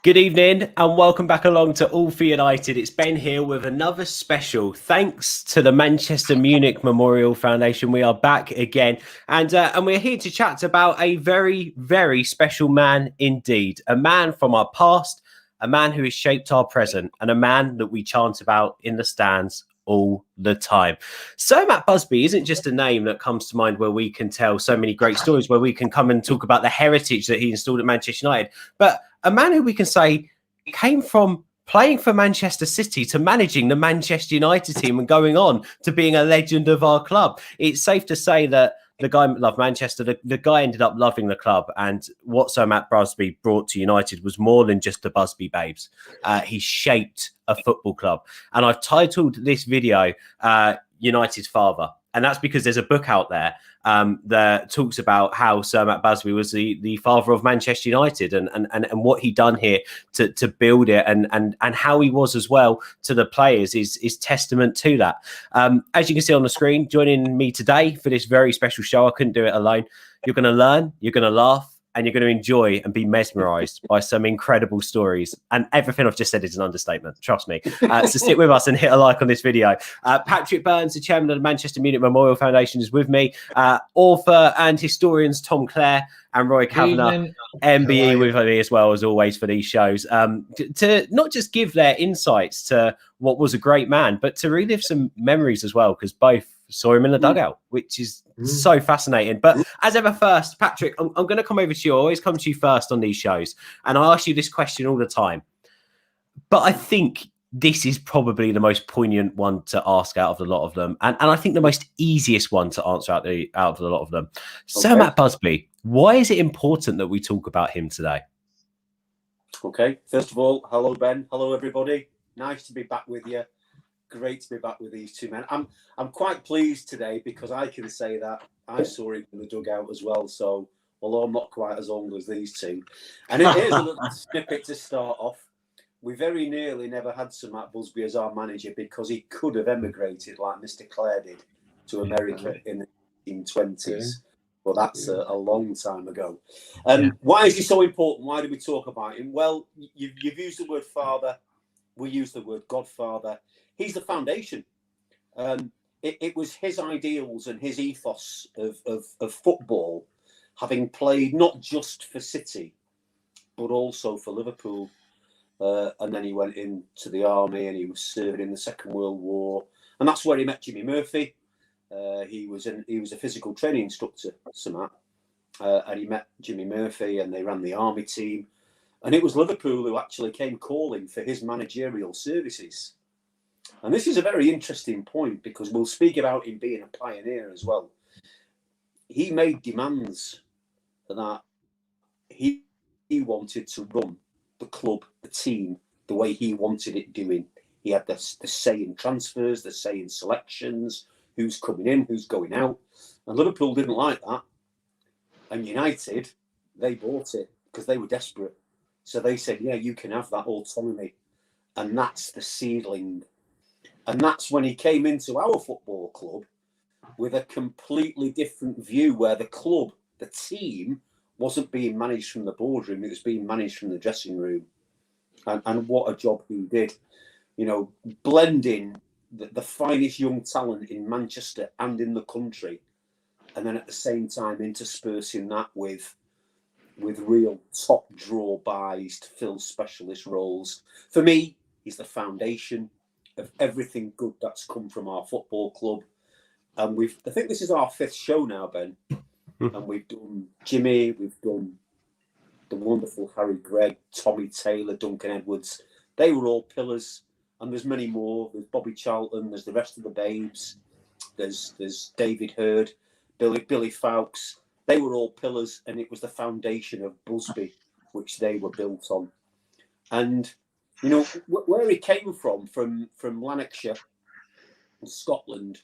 Good evening and welcome back along to All for United. It's Ben here with another special. Thanks to the Manchester Munich Memorial Foundation, we are back again, and we're here to chat about a very, very special man indeed. A man from our past, a man who has shaped our present, and a man that we chant about in the stands all the time. Sir Matt Busby isn't just a name that comes to mind where we can tell so many great stories, where we can come and talk about the heritage that he installed at Manchester United, but a man who we can say came from playing for Manchester City to managing the Manchester United team and going on to being a legend of our club. It's safe to say that the guy loved Manchester. The guy ended up loving the club. And what Sir Matt Busby brought to United was more than just the Busby Babes. He shaped a football club. And I've titled this video, United's Father. And that's because there's a book out there that talks about how Sir Matt Busby was the father of Manchester United and what he done here to build it and how he was as well to the players is testament to that. As you can see on the screen, joining me today for this very special show, I couldn't do it alone. You're going to learn, you're going to laugh, and you're going to enjoy and be mesmerised by some incredible stories. And everything I've just said is an understatement, trust me. So stick with us and hit a like on this video. Patrick Burns, the chairman of the Manchester Munich Memorial Foundation, is with me. Author and historians Tom Clare and Roy Cavanagh, MBE, with me as well, as always, for these shows. To not just give their insights to what was a great man, but to relive some memories as well, because both saw him in the dugout, which is so fascinating. But as ever, first, Patrick, I'm going to come over to you. I always come to you first on these shows, and I ask you this question all the time. But I think this is probably the most poignant one to ask out of the lot of them, and I think the most easiest one to answer out of the lot of them. Okay. Sir Matt Busby, why is it important that we talk about him today? Okay, first of all, hello Ben, hello everybody. Nice to be back with you. Great to be back with these two men. I'm quite pleased today because I can say that I saw him in the dugout as well. So although I'm not quite as old as these two, and here's a little snippet to start off. We very nearly never had Sir Matt Busby as our manager because he could have emigrated like Mr. Clare did to America in the 1920s. Well, that's a long time ago. Why is he so important? Why do we talk about him? Well, you've used the word father. We use the word godfather. He's the foundation. It was his ideals and his ethos of football, having played not just for City, but also for Liverpool. And then he went into the army and he was serving in the Second World War. And that's where he met Jimmy Murphy. He was a physical training instructor, Sir Matt. And he met Jimmy Murphy and they ran the army team. And it was Liverpool who actually came calling for his managerial services. And this is a very interesting point because we'll speak about him being a pioneer as well. He made demands that he wanted to run the club, the team, the way he wanted it doing. He had the say in transfers, the say in selections, who's coming in, who's going out. And Liverpool didn't like that. And United, they bought it because they were desperate. So they said, yeah, you can have that autonomy. And that's the seedling. And that's when he came into our football club with a completely different view where the club, the team, wasn't being managed from the boardroom. It was being managed from the dressing room. And what a job he did. You know, blending the finest young talent in Manchester and in the country. And then at the same time interspersing that with real top draw buys to fill specialist roles. For me, he's the foundation of everything good that's come from our football club. And I think this is our 5th show now, Ben. And we've done Jimmy, we've done the wonderful Harry Gregg, Tommy Taylor, Duncan Edwards. They were all pillars. And there's many more. There's Bobby Charlton, there's the rest of the babes. There's David Hurd, Billy Fawkes. They were all pillars, and it was the foundation of Busby, which they were built on. And you know, where he came from Lanarkshire, Scotland,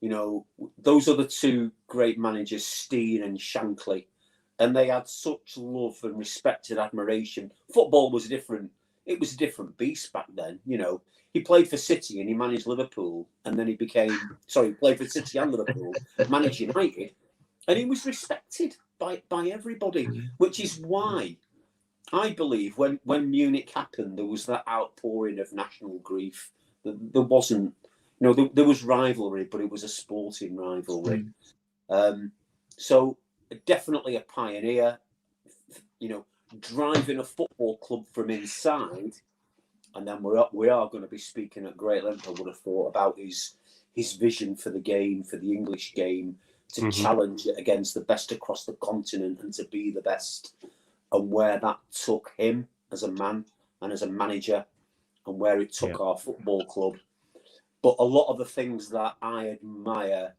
you know, those are the two great managers, Steen and Shankly. And they had such love and respect and admiration. Football was different. It was a different beast back then, you know. He played for City and he managed Liverpool. And then he played for City and Liverpool, managed United. And he was respected by everybody, which is why I believe when Munich happened, there was that outpouring of national grief. There wasn't, there was rivalry, but it was a sporting rivalry. So definitely a pioneer, driving a football club from inside. And then we are going to be speaking at great length, I would have thought, about his vision for the game, for the English game, to challenge it against the best across the continent and to be the best, and where that took him as a man and as a manager, and where it took our football club. But a lot of the things that I admire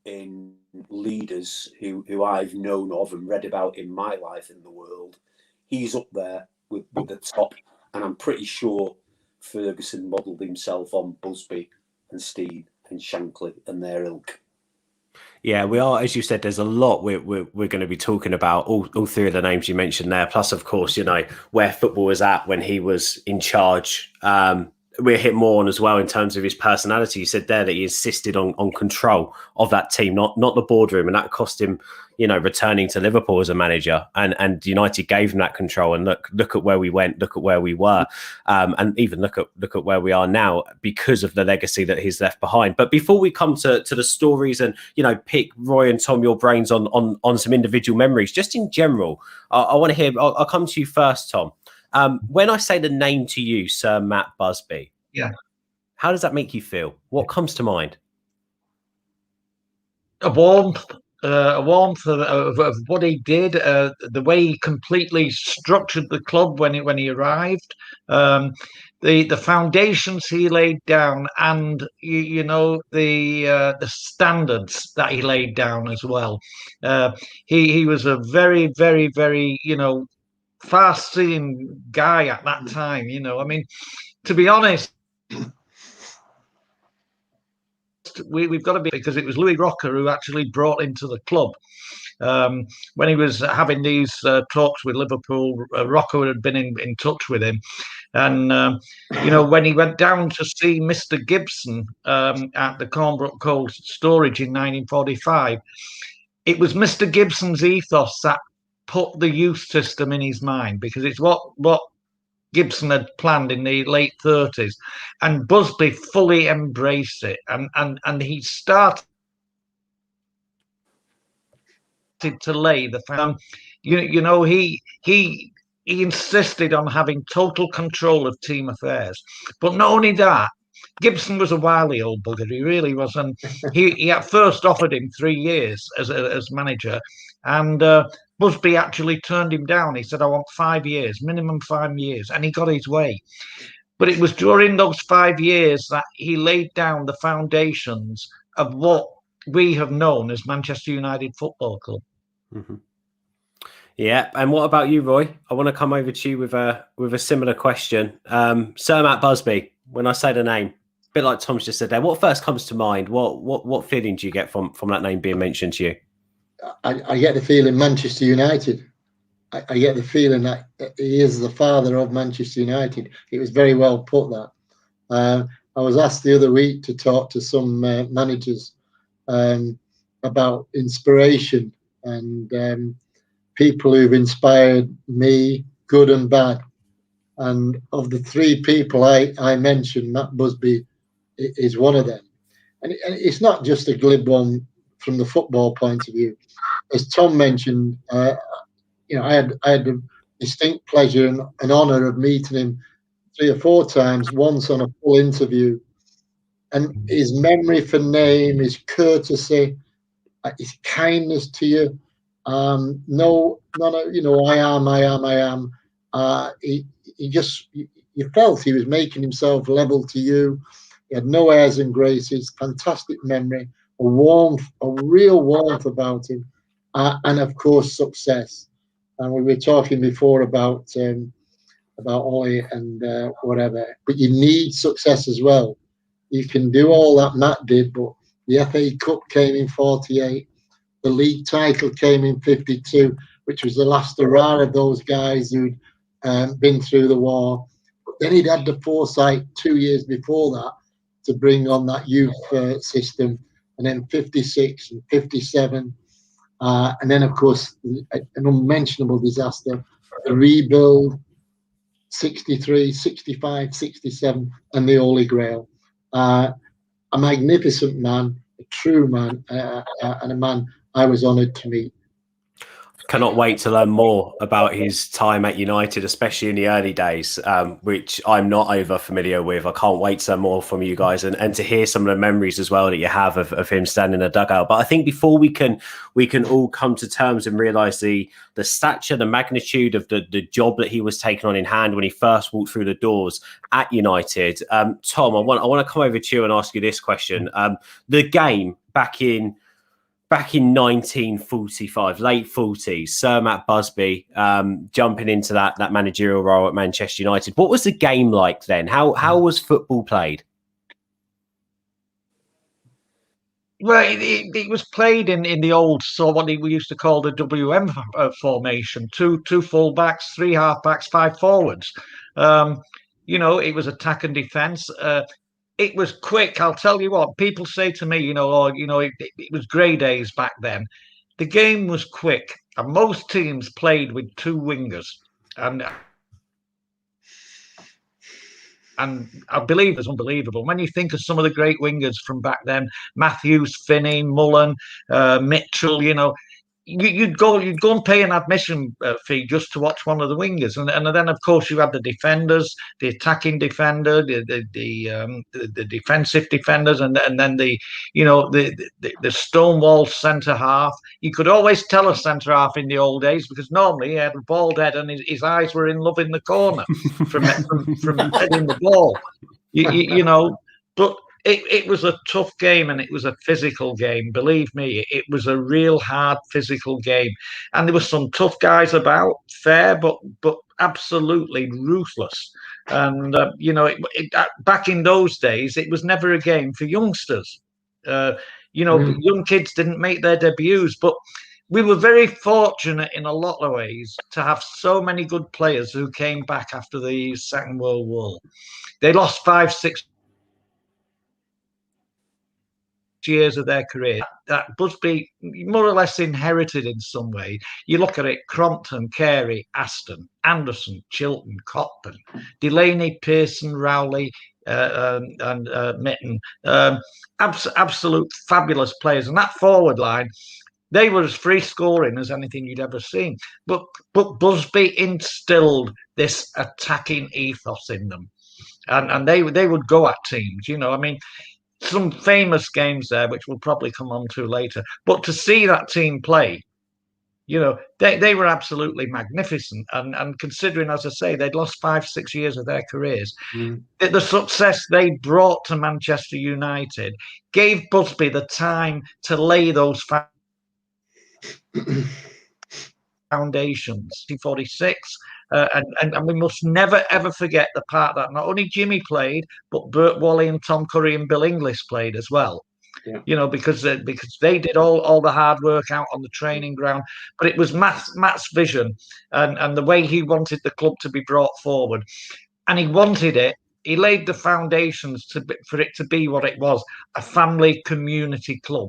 in leaders who I've known of and read about in my life in the world, he's up there with the top. And I'm pretty sure Ferguson modelled himself on Busby and Stein and Shankly and their ilk. Yeah, we are, as you said, there's a lot we're going to be talking about, all three of the names you mentioned there, plus, of course, where football was at when he was in charge. We'll hit more on as well in terms of his personality. You said there that he insisted on control of that team, not the boardroom, and that cost him, returning to Liverpool as a manager. And United gave him that control. And look at where we went, look at where we were, and even look at where we are now because of the legacy that he's left behind. But before we come to the stories and pick Roy and Tom your brains on some individual memories, just in general, I want to hear. I'll come to you first, Tom. When I say the name to you, Sir Matt Busby, how does that make you feel? What comes to mind? A warmth of what he did, the way he completely structured the club when he arrived, the foundations he laid down, and the standards that he laid down as well. He was a very, very, very far-seeing guy at that time. I mean, to be honest, we've got to be, because it was Louis Rocker who actually brought him to the club. When he was having these talks with Liverpool, Rocker had been in touch with him. And, when he went down to see Mr. Gibson at the Cornbrook Cold Storage in 1945, it was Mr. Gibson's ethos that put the youth system in his mind, because it's what Gibson had planned in the late 30s, and Busby fully embraced it, and he started to lay the foundation. He insisted on having total control of team affairs. But not only that, Gibson was a wily old bugger. He really was, and he at first offered him 3 years as manager, and Busby actually turned him down. He said, "I want 5 years, minimum 5 years," and he got his way. But it was during those 5 years that he laid down the foundations of what we have known as Manchester United Football Club. Mm-hmm. Yeah, and what about you, Roy? I want to come over to you with a similar question. Sir Matt Busby, when I say the name, a bit like Tom's just said there, what first comes to mind? What feeling do you get from that name being mentioned to you? I get the feeling Manchester United. I get the feeling that he is the father of Manchester United. It was very well put, that. I was asked the other week to talk to some managers about inspiration and people who've inspired me, good and bad. And of the 3 people I mentioned, Matt Busby is one of them. And it's not just a glib one from the football point of view. As Tom mentioned, I had the distinct pleasure and honour of meeting him 3 or 4 times, once on a full interview. And his memory for name, his courtesy, his kindness to you, no, I am. He just, you felt he was making himself level to you. He had no airs and graces, fantastic memory, a real warmth about him, and of course success. And we were talking before about Ollie and whatever, but you need success as well. You can do all that Matt did, but the FA Cup came in 48, the league title came in 52, which was the last hurrah of those guys who'd been through the war. But then he'd had the foresight 2 years before that to bring on that youth system, and then 56 and 57. And then, of course, an unmentionable disaster, the rebuild, 63, 65, 67, and the Holy Grail. A magnificent man, a true man, and a man I was honoured to meet. Cannot wait to learn more about his time at United, especially in the early days, which I'm not over familiar with. I can't wait to learn more from you guys and to hear some of the memories as well that you have of him standing in the dugout. But I think before we can all come to terms and realise the stature, the magnitude of the job that he was taking on in hand when he first walked through the doors at United. Tom, I want to come over to you and ask you this question. The game back in 1945, late 40s, Sir Matt Busby jumping into that managerial role at Manchester United. What was the game like then? How was football played? Well, it was played in the old, so what we used to call the WM formation: two full backs, 3 half backs, 5 forwards. It was attack and defence. It was quick. I'll tell you what, people say to me, it was grey days back then. The game was quick, and most teams played with 2 wingers. And I believe it's unbelievable. When you think of some of the great wingers from back then, Matthews, Finney, Mullen, Mitchell, you'd go and pay an admission fee just to watch one of the wingers, and then of course you had the defenders, the attacking defender, the defensive defenders, and then the stonewall centre half. You could always tell a centre half in the old days because normally he had a bald head and his eyes were in love in the corner from heading the ball. But it was a tough game, and it was a physical game. Believe me, it was a real hard physical game. And there were some tough guys about, fair, but absolutely ruthless. And, back in those days, it was never a game for youngsters. Young kids didn't make their debuts, but we were very fortunate in a lot of ways to have so many good players who came back after the Second World War. They lost 5-6 years of their career that Busby more or less inherited in some way. You look at it: Crompton, Carey, Aston, Anderson, Chilton, Cotton, Delaney, Pearson, Rowley, and Mitten. Absolute fabulous players. And that forward line, they were as free scoring as anything you'd ever seen. But Busby instilled this attacking ethos in them. And they would go at teams, some famous games there, which we'll probably come on to later. But to see that team play, they were absolutely magnificent. And considering, as I say, they'd lost 5-6 years of their careers, the success they brought to Manchester United gave Busby the time to lay those foundations. 1946. And we must never, ever forget the part that not only Jimmy played, but Bert Wally and Tom Curry and Bill Inglis played as well. Yeah. Because they did all the hard work out on the training ground. But it was Matt's vision and the way he wanted the club to be brought forward. And he wanted it. He laid the foundations for it to be what it was, a family community club.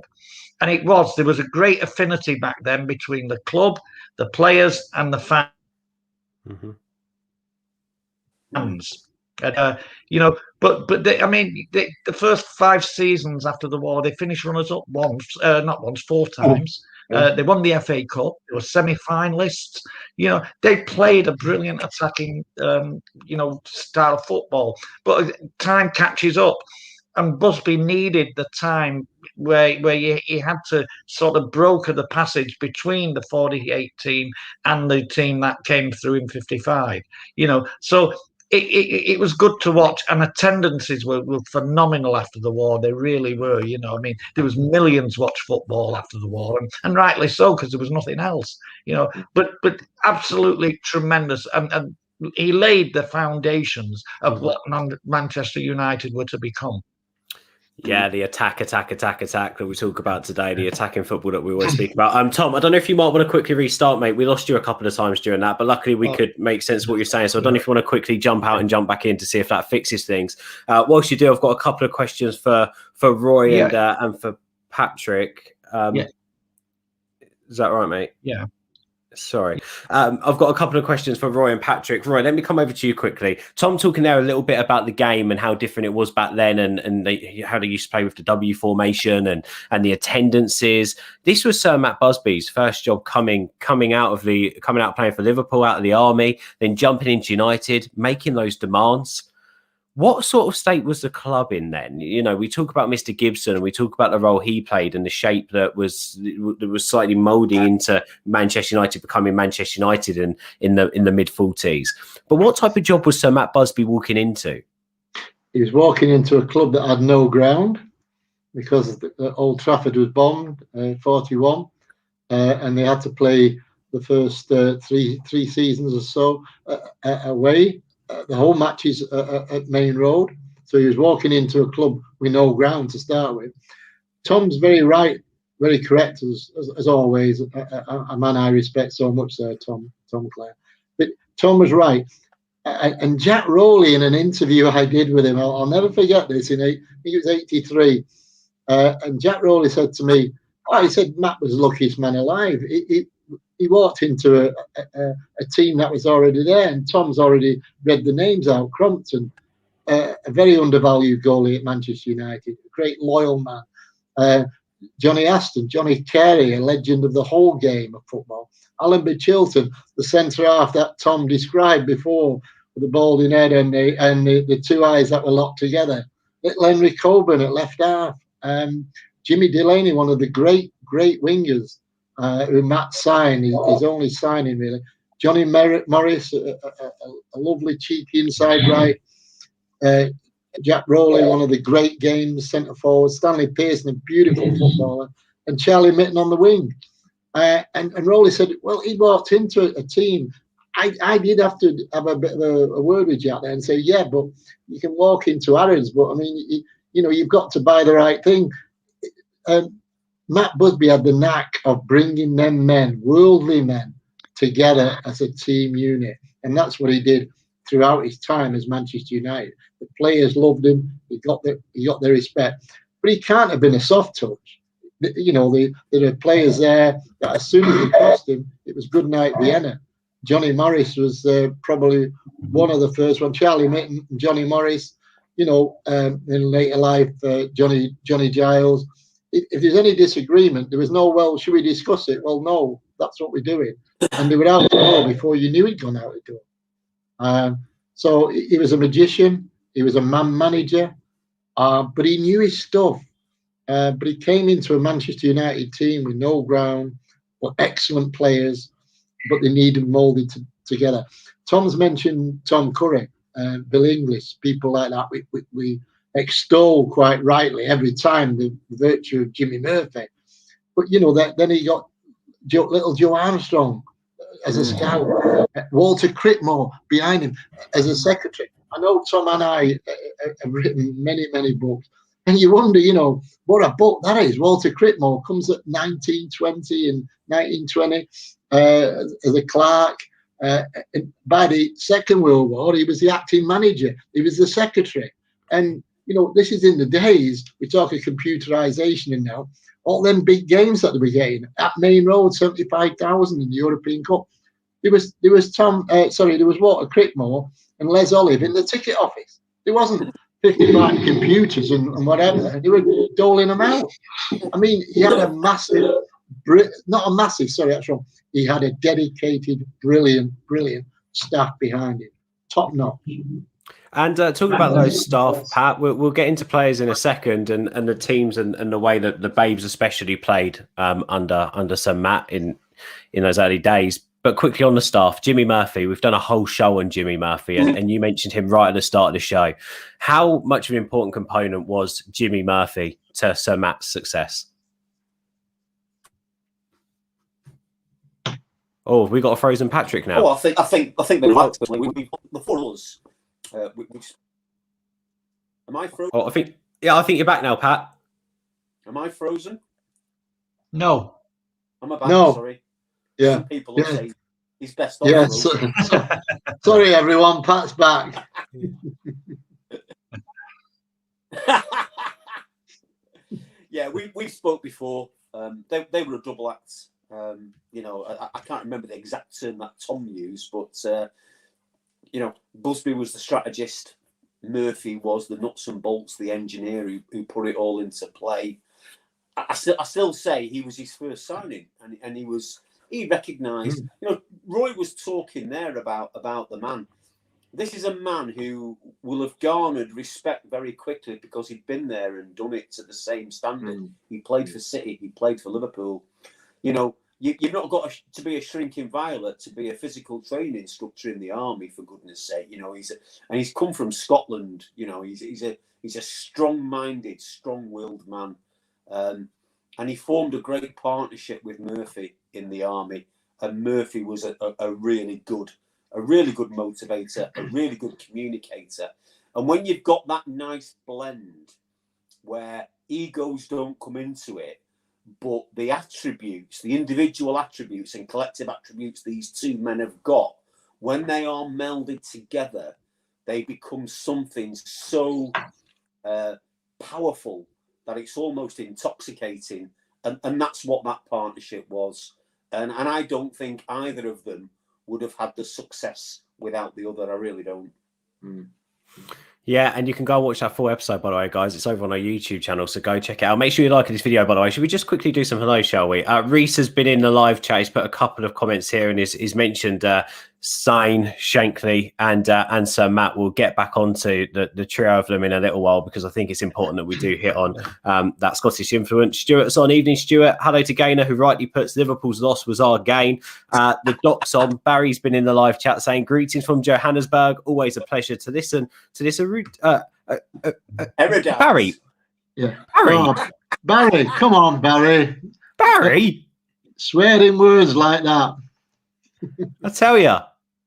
And it was. There was a great affinity back then between the club, the players, and the fans. Mm-hmm. But the first 5 seasons after the war, they finished runners up 4 times. They won the FA Cup. They were semi-finalists. They played a brilliant attacking, style of football. But time catches up, and Busby needed the time where he had to sort of broker the passage between the 48 team and the team that came through in 55. So it was good to watch, and attendances were phenomenal after the war. They really were. There was millions watch football after the war, and rightly so, because there was nothing else. But absolutely tremendous, and he laid the foundations of what Manchester United were to become. Yeah, the attack that we talk about today, the attacking football that we always speak about. Tom, I don't know if you might want to quickly restart, mate. We lost you a couple of times during that, but luckily we could make sense of what you're saying. So I don't know if you want to quickly jump out and jump back in to see if that fixes things. Whilst you do, I've got a couple of questions for Roy and for Patrick. Is that right, mate? Yeah. Sorry. I've got a couple of questions for Roy and Patrick. Roy, let me come over to you quickly. Tom talking there a little bit about the game and how different it was back then, and how they used to play with the W formation and the attendances. This was Sir Matt Busby's first job coming out playing for Liverpool, out of the army, then jumping into United, making those demands. What sort of state was the club in then? You know, we talk about Mr. Gibson and we talk about the role he played and the shape that was slightly moulding into Manchester United becoming Manchester United in the mid-40s. But what type of job was Sir Matt Busby walking into? He was walking into a club that had no ground because Old Trafford was bombed, 41, and they had to play the first three seasons or so away. The whole matches at Main Road. So he was walking into a club with no ground to start with. Tom's very right, very correct, as always. A man I respect so much there, Tom Clare. But Tom was right. And Jack Rowley, in an interview I did with him, I'll never forget this, I think it was 83. And Jack Rowley said to me, he said Matt was the luckiest man alive. He walked into a team that was already there, and Tom's already read the names out. Crompton, a very undervalued goalie at Manchester United, a great loyal man. Johnny Aston, Johnny Carey, a legend of the whole game of football. Alan Chilton, the centre half that Tom described before, with the balding head and the two eyes that were locked together. Little Henry Coburn at left half. Jimmy Delaney, one of the great wingers. Who Matt signed, his only signing really. Johnny Morris, a lovely cheeky inside right. Jack Rowley, one of the great games centre forward. Stanley Pearson, a beautiful footballer, and Charlie Mitten on the wing. And Rowley said, well, he walked into a team. I did have to have a bit of a word with Jack there and say, yeah, but you can walk into Harrods, but I mean, you've got to buy the right thing. Matt Busby had the knack of bringing them men, worldly men, together as a team unit. And that's what he did throughout his time as Manchester United. The players loved him. He got their respect. But he can't have been a soft touch. There are players there that as soon as they crossed him, it was good night Vienna. Johnny Morris was probably one of the first one. Charlie Mitten, Johnny Morris, in later life, Johnny Giles. If there's any disagreement, there was no, well, should we discuss it? Well, no, that's what we're doing. And they were out the door before you knew he'd gone out the door. So he was a magician. He was a man manager, but he knew his stuff. But he came into a Manchester United team with no ground, but excellent players, but they needed moulded together. Tom's mentioned Tom Curry, Bill Inglis, people like that. We extol quite rightly every time the virtue of Jimmy Murphy. But, then he got little Joe Armstrong as a scout, Walter Crickmore behind him as a secretary. I know Tom and I have written many, many books. And you wonder, what a book that is. Walter Crickmore comes at 1920 and 1920 as a clerk. By the Second World War, he was the acting manager. He was the secretary. And, this is in the days, we talk of computerization and now, all them big games that they were getting at Main Road, 75,000 in the European Cup. There was Walter Crickmore and Les Olive in the ticket office. There wasn't 55 computers and whatever. They were doling them out. I mean, he had a massive, he had a dedicated, brilliant staff behind him. Top notch. And talking about those staff, Pat, we'll get into players in a second and the teams and the way that the Babes especially played under Sir Matt in those early days. But quickly on the staff, Jimmy Murphy, we've done a whole show on Jimmy Murphy and you mentioned him right at the start of the show. How much of an important component was Jimmy Murphy to Sir Matt's success? Oh, we got a frozen Patrick now. Oh, I think they're right. The four of us. Am I frozen? Oh, I think you're back now, Pat. Am I frozen? No. Am I back? No. Sorry. Yeah. Some people will say he's best off. Yeah. Sorry, everyone. Pat's back. Yeah, we spoke before. They were a double act You know, I can't remember the exact term that Tom used, but you know, Busby was the strategist. Murphy was the nuts and bolts, the engineer who put it all into play. I still say he was his first signing, and he recognised. You know, Roy was talking there about the man. This is a man who will have garnered respect very quickly because he'd been there and done it to the same standard. He played for City, he played for Liverpool. You know, you've not got to be a shrinking violet to be a physical training instructor in the army, for goodness sake. You know, he's come from Scotland. You know, he's a strong-minded, strong-willed man, and he formed a great partnership with Murphy in the army. And Murphy was a really good motivator, a really good communicator. And when you've got that nice blend where egos don't come into it, but the attributes, the individual attributes and collective attributes these two men have got, when they are melded together, they become something so powerful that it's almost intoxicating. And that's what that partnership was. And I don't think either of them would have had the success without the other. I really don't. Yeah, and you can go and watch that full episode, by the way, guys. It's over on our YouTube channel, so go check it out. Make sure you like this video, by the way. Should we just quickly do some hellos, shall we? Reese has been in the live chat. He's put a couple of comments here, and he's mentioned Sain, Shankly, and Sir Matt. We'll get back onto the trio of them in a little while, because I think it's important that we do hit on that Scottish influence. Stuart's on. Evening, Stuart. Hello to Gaynor, who rightly puts Liverpool's loss was our gain. The doc's on. Barry's been in the live chat saying, greetings from Johannesburg. Always a pleasure to listen to this. Barry. Yeah. Barry. Oh, Barry, come on, Barry. Barry. Swearing words like that. I tell you,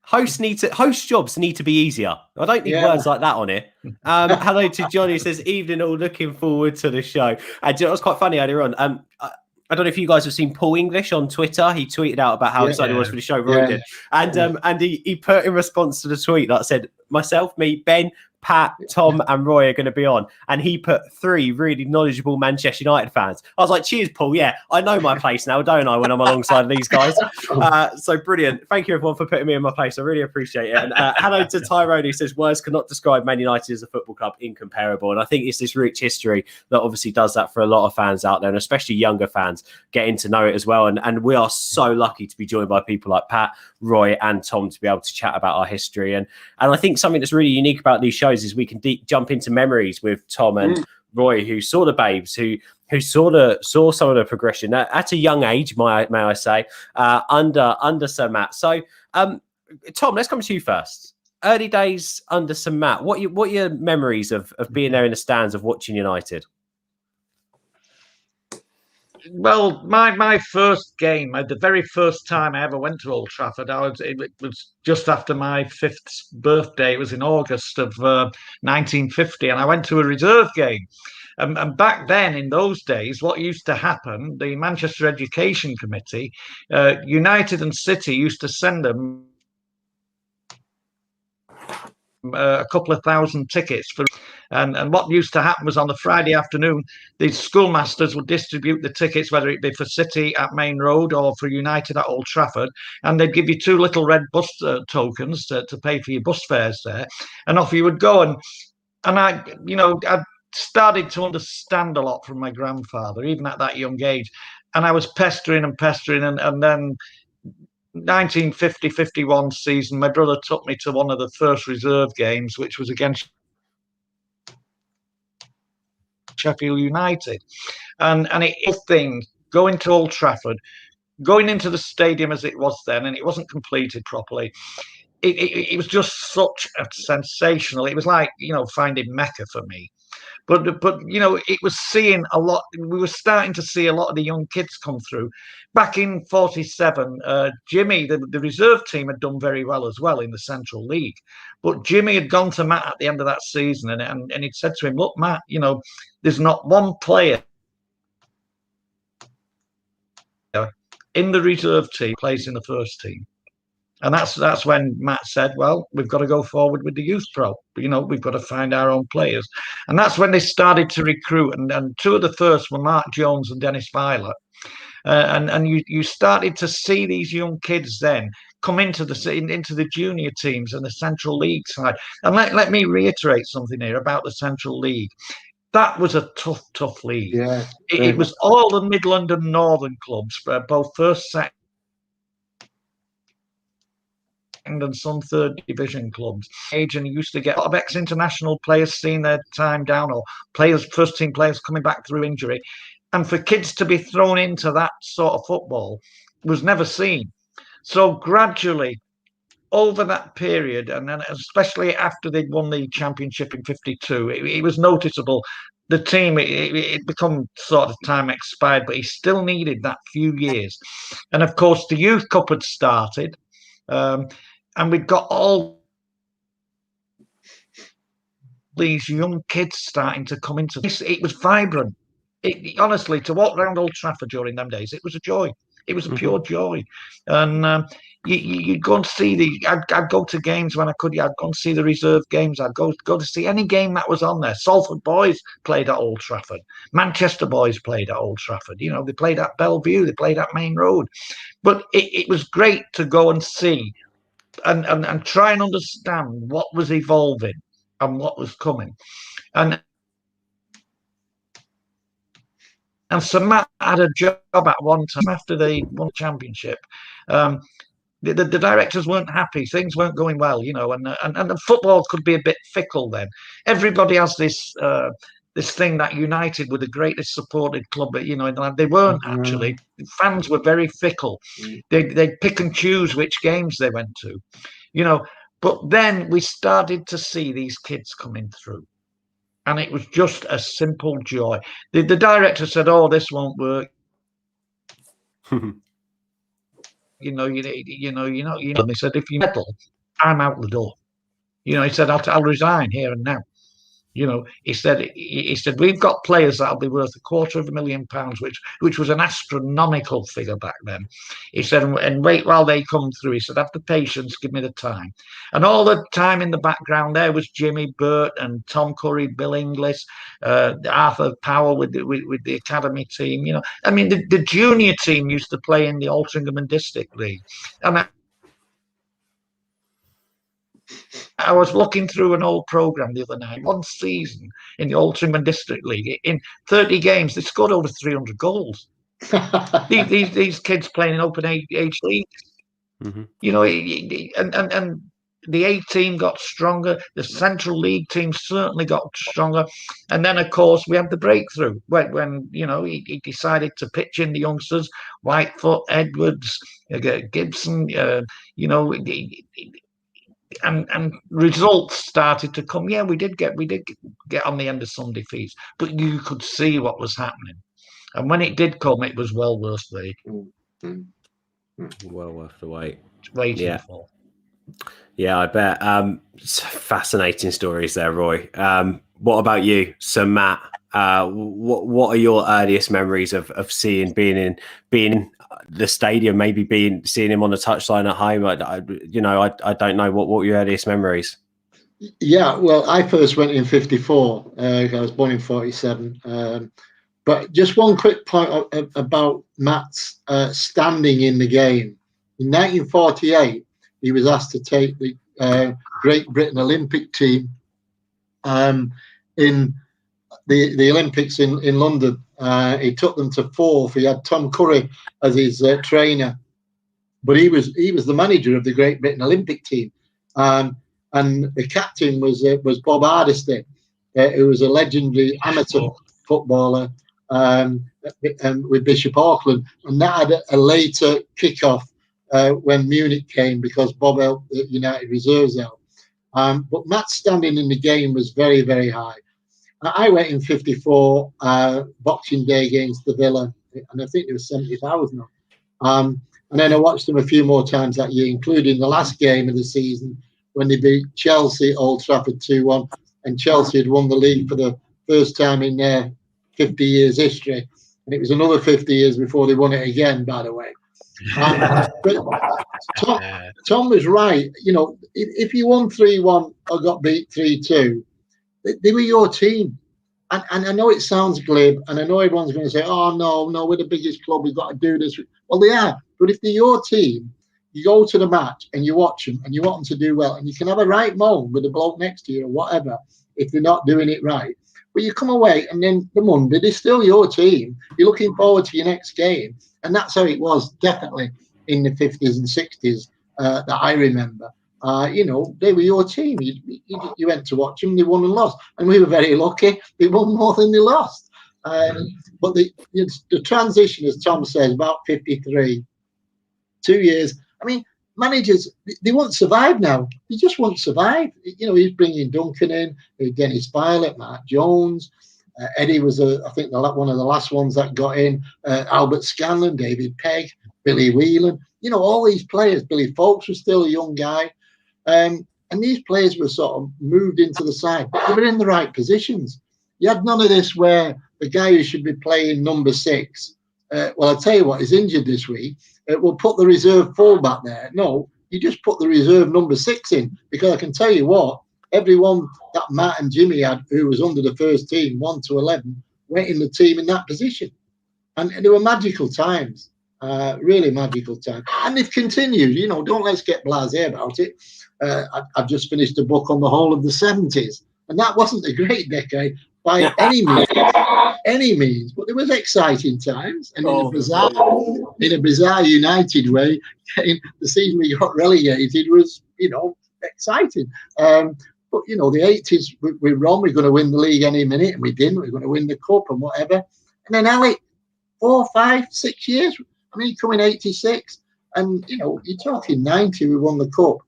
host jobs need to be easier. I don't need words like that on it. Hello to Johnny, who says, evening all, looking forward to the show. And it was quite funny earlier on. I don't know if you guys have seen Paul English on Twitter. He tweeted out about how excited he was for the show. Roy did. And he put in response to the tweet that said, myself, me, Ben, Pat, Tom, and Roy are going to be on. And he put 3 really knowledgeable Manchester United fans. I was like, cheers, Paul. Yeah, I know my place now, don't I, when I'm alongside these guys? So brilliant. Thank you, everyone, for putting me in my place. I really appreciate it. And hello to Tyrone, who says, words cannot describe Man United as a football club, incomparable. And I think it's this rich history that obviously does that for a lot of fans out there, and especially younger fans getting to know it as well. And we are so lucky to be joined by people like Pat, Roy, and Tom to be able to chat about our history. And I think something that's really unique about these shows is we can jump into memories with Tom and Roy, who saw the babes, who saw some of the progression at a young age, may I say, under Sir Matt. So, Tom, let's come to you first. Early days under Sir Matt. What are your memories of being there in the stands of watching United? Well, my first game, the very first time I ever went to Old Trafford, it was just after my 5th birthday. It was in August of 1950, and I went to a reserve game. And back then, in those days, what used to happen, the Manchester Education Committee, United and City used to send them a couple of thousand tickets for. And what used to happen was on the Friday afternoon, these schoolmasters would distribute the tickets, whether it be for City at Main Road or for United at Old Trafford, and they'd give you 2 little red bus tokens to pay for your bus fares there, and off you would go. And I started to understand a lot from my grandfather, even at that young age, and I was pestering, and then 1950-51 season, my brother took me to one of the first reserve games, which was against Sheffield United, and it thing going to Old Trafford, going into the stadium as it was then, and it wasn't completed properly. It was just such a sensational. It was like finding Mecca for me. But it was seeing a lot. We were starting to see a lot of the young kids come through. Back in '47, Jimmy, the reserve team, had done very well as well in the Central League. But Jimmy had gone to Matt at the end of that season, and he'd said to him, "Look, Matt, there's not one player in the reserve team plays in the first team." And that's when Matt said, well, we've got to go forward with the youth pro. We've got to find our own players. And that's when they started to recruit. And 2 of the first were Mark Jones and Dennis Violet. and you started to see these young kids then come into the junior teams and the Central League side. And let me reiterate something here about the Central League. That was a tough league. Yeah, It was all the Midland and Northern clubs, both first, second, and some third division clubs. And you used to get a lot of ex-international players seeing their time down, or first team players coming back through injury. And for kids to be thrown into that sort of football was never seen. So gradually, over that period, and then especially after they'd won the championship in '52, it was noticeable. The team, it become sort of time expired, but he still needed that few years. And of course, the Youth Cup had started, and we'd got all these young kids starting to come into this. It was vibrant. Honestly, to walk around Old Trafford during them days, it was a joy. It was a pure joy. And you'd go and see I'd go to games when I could. I'd go and see the reserve games. I'd go to see any game that was on there. Salford Boys played at Old Trafford. Manchester Boys played at Old Trafford. You know, they played at Bellevue. They played at Main Road. But it was great to go and see and try and understand what was evolving and what was coming. And Sir Matt had a job at one time after they won the championship. The directors weren't happy. Things weren't going well, you know, and the football could be a bit fickle then. Everybody has this thing that United were the greatest supported club, you know, they weren't actually. Fans were very fickle. They'd pick and choose which games they went to, you know. But then we started to see these kids coming through. And it was just a simple joy. The director said, "Oh, this won't work." You know. And he said, "If you meddle, I'm out the door." You know, he said, "I'll resign here and now." You know, he said, "We've got players that'll be worth £250,000, which was an astronomical figure back then." He said, "And wait while they come through." He said, "Have the patience, give me the time." And all the time in the background there was Jimmy Burt and Tom Curry, Bill Inglis, Arthur Powell with the academy team. You know, I mean, the junior team used to play in the Altrincham and District League, and I was looking through an old programme the other night. One season in the Altrincham District League, in 30 games, they scored over 300 goals. these kids playing in open age leagues. You know, and the A team got stronger. The Central League team certainly got stronger. And then, of course, we had the breakthrough when you know, he decided to pitch in the youngsters, Whitefoot, Edwards, Gibson, you know, and results started to come. Yeah, we did get on the end of some defeats, but you could see what was happening. And when it did come, it was well worth well worth the wait. Waiting for. Yeah, I bet. Fascinating stories there, Roy. What about you, Sir Matt? What are your earliest memories of seeing being in the stadium, maybe seeing him on the touchline at home? I don't know. What were your earliest memories? Yeah, well, I first went in '54. I was born in '47. But just one quick point about Matt's standing in the game. In 1948, he was asked to take the Great Britain Olympic team in the Olympics in London. He took them to fourth. He had Tom Curry as his trainer, but he was the manager of the Great Britain Olympic team, and the captain was Bob Hardesty, who was a legendary amateur footballer with Bishop Auckland, and that had a later kickoff when Munich came because Bob helped the United reserves out. But Matt's standing in the game was very, very high. I went in '54 Boxing Day against the Villa, and I think there was 70,000. And then I watched them a few more times that year, including the last game of the season when they beat Chelsea at Old Trafford 2-1, and Chelsea had won the league for the first time in their 50 years history, and it was another 50 years before they won it again, by the way. But Tom was right. You know, if you won 3-1 or got beat 3-2, they were your team. And I know it sounds glib, and I know everyone's going to say, oh, no, we're the biggest club, we've got to do this. Well, they are. But if they're your team, you go to the match and you watch them and you want them to do well, and you can have a right moan with the bloke next to you or whatever if they're not doing it right. But you come away, and then the Monday, they're still your team. You're looking forward to your next game. And that's how it was definitely in the 50s and 60s that I remember. They were your team. You went to watch them, they won and lost. And we were very lucky. They won more than they lost. But the transition, as Tom says, about 53, 2 years. I mean, managers, they won't survive now. They just won't survive. He's bringing Duncan in, Dennis Violet, Mark Jones. Eddie was, I think, one of the last ones that got in. Albert Scanlon, David Pegg, Billy Whelan. All these players. Billy Foulkes was still a young guy. And these players were sort of moved into the side, but they were in the right positions. You had none of this where the guy who should be playing number 6, well, I'll tell you what, he's injured this week. We'll put the reserve fullback there. No, you just put the reserve number 6 in, because I can tell you what, everyone that Matt and Jimmy had who was under the first team, 1 to 11, went in the team in that position. And they were magical times, really magical times. And they've continued, don't let's get blasé about it. I've just finished a book on the whole of the 70s, and that wasn't a great decade by any means, but there was exciting times, and in a bizarre United way, the season we got relegated was, exciting. But the 80s, we were on, we're going to win the league any minute, and we didn't. We're going to win the cup and whatever. And then Alec, 4, 5, 6 years. I mean, coming 86, and you're talking 90, we won the cup.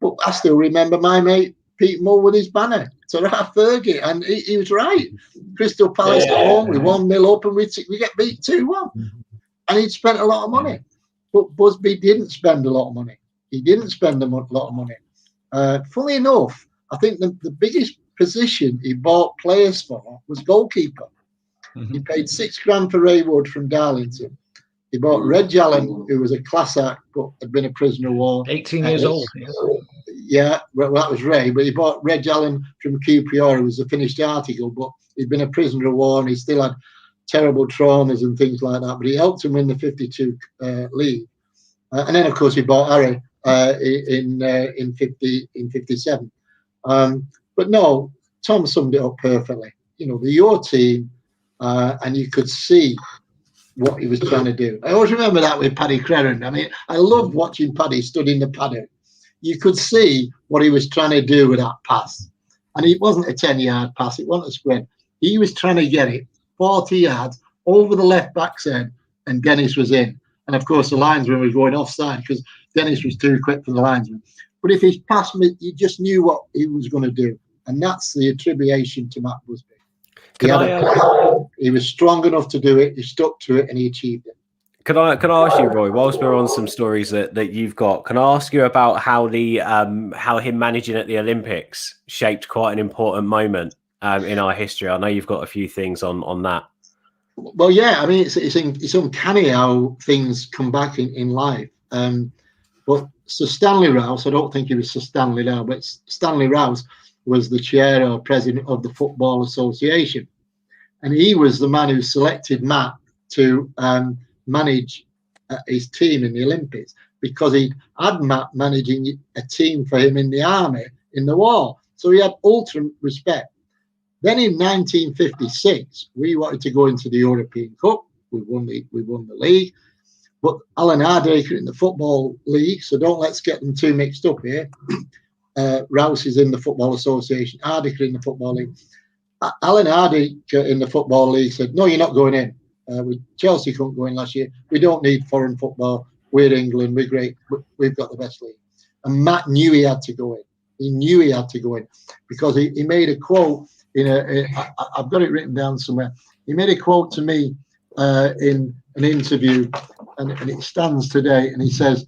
But I still remember my mate Pete Mull with his banner to Fergie, and he was right. Crystal Palace at home, we 1-0 up, and we get beat 2-1. And he'd spent a lot of money. But Busby didn't spend a lot of money. He didn't spend a lot of money. Funnily enough, I think the biggest position he bought players for was goalkeeper. He paid $6,000 for Ray Wood from Darlington. He bought Reg Allen, who was a class act but had been a prisoner of war. 18 years old. Yeah, well, that was Ray. But he bought Reg Allen from QPR, who was a finished article, but he'd been a prisoner of war and he still had terrible traumas and things like that. But he helped him win the 52 league. And then, of course, he bought Harry in 57. But no, Tom summed it up perfectly. They're your team, and you could see what he was trying to do. I always remember that with Paddy Creran. I mean, I loved watching Paddy stood in the paddock. You could see what he was trying to do with that pass. And it wasn't a 10-yard pass. It wasn't a sprint. He was trying to get it 40 yards over the left back's head, and Dennis was in. And, of course, the linesman was going offside because Dennis was too quick for the linesman. But if he passed me, you just knew what he was going to do. And that's the attribution to Matt Busby. He was strong enough to do it. He stuck to it, and he achieved it. Can I ask you, Roy, whilst we're on some stories that you've got, can I ask you about how how him managing at the Olympics shaped quite an important moment in our history? I know you've got a few things on that. Well, yeah, I mean, it's uncanny how things come back in life. But Sir Stanley Rouse, I don't think he was Sir Stanley now, but Stanley Rouse was the chair or president of the Football Association. And he was the man who selected Matt to manage his team in the Olympics, because he had Matt managing a team for him in the army in the war. So he had ultimate respect. Then in 1956, we wanted to go into the European Cup. We won the league. But Alan Hardaker in the Football League, so let's get them too mixed up here. Rouse is in the Football Association, Hardaker in the Football League. Alan Hardaker in the Football League said, no, you're not going in. Chelsea couldn't go in last year. We don't need foreign football. We're England. We're great. We've got the best league. And Matt knew he had to go in. He knew he had to go in because he made a quote I've got it written down somewhere. He made a quote to me in an interview, and it stands today. And he says,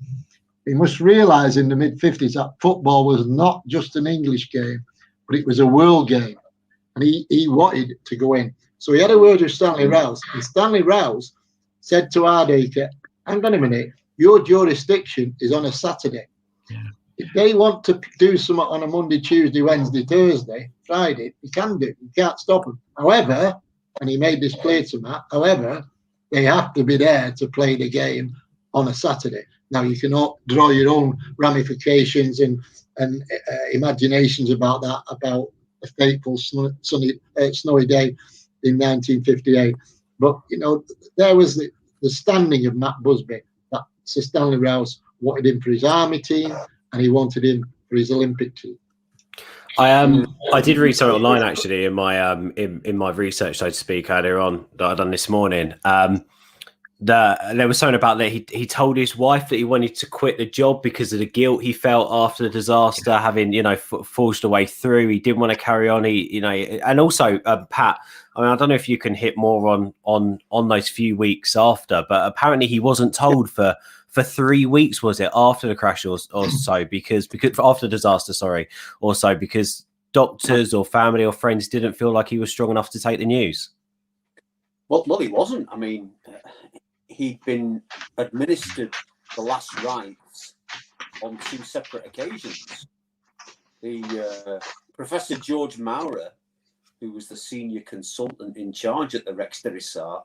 he must realise in the mid-50s that football was not just an English game, but it was a world game. And he wanted to go in. So he had a word with Stanley Rouse. And Stanley Rouse said to Hardaker, hang on a minute, your jurisdiction is on a Saturday. Yeah. if they want to do something on a Monday, Tuesday, Wednesday, Thursday, Friday, you can do. You can't stop them. However, and he made this clear to Matt, however, they have to be there to play the game on a Saturday. Now, you can all draw your own ramifications and imaginations about that, about a fateful snowy day in 1958. But, you know, there was the standing of Matt Busby, that Sir Stanley Rouse wanted him for his army team and he wanted him for his Olympic team. I did read something online actually in my in my research, so to speak, earlier on that I'd done this morning. There was something about that he told his wife that he wanted to quit the job because of the guilt he felt after the disaster, having, you know, forged a way through. He didn't want to carry on. He, you know, and also Pat, I mean, I don't know if you can hit more on those few weeks after, but apparently he wasn't told for 3 weeks, was it, after the crash or so, because after the disaster, sorry, or so, because doctors or family or friends didn't feel like he was strong enough to take the news. Well, he wasn't. I mean, he'd been administered the last rites on 2 separate occasions. The Professor George Maurer, who was the senior consultant in charge at the Rechtsdressar,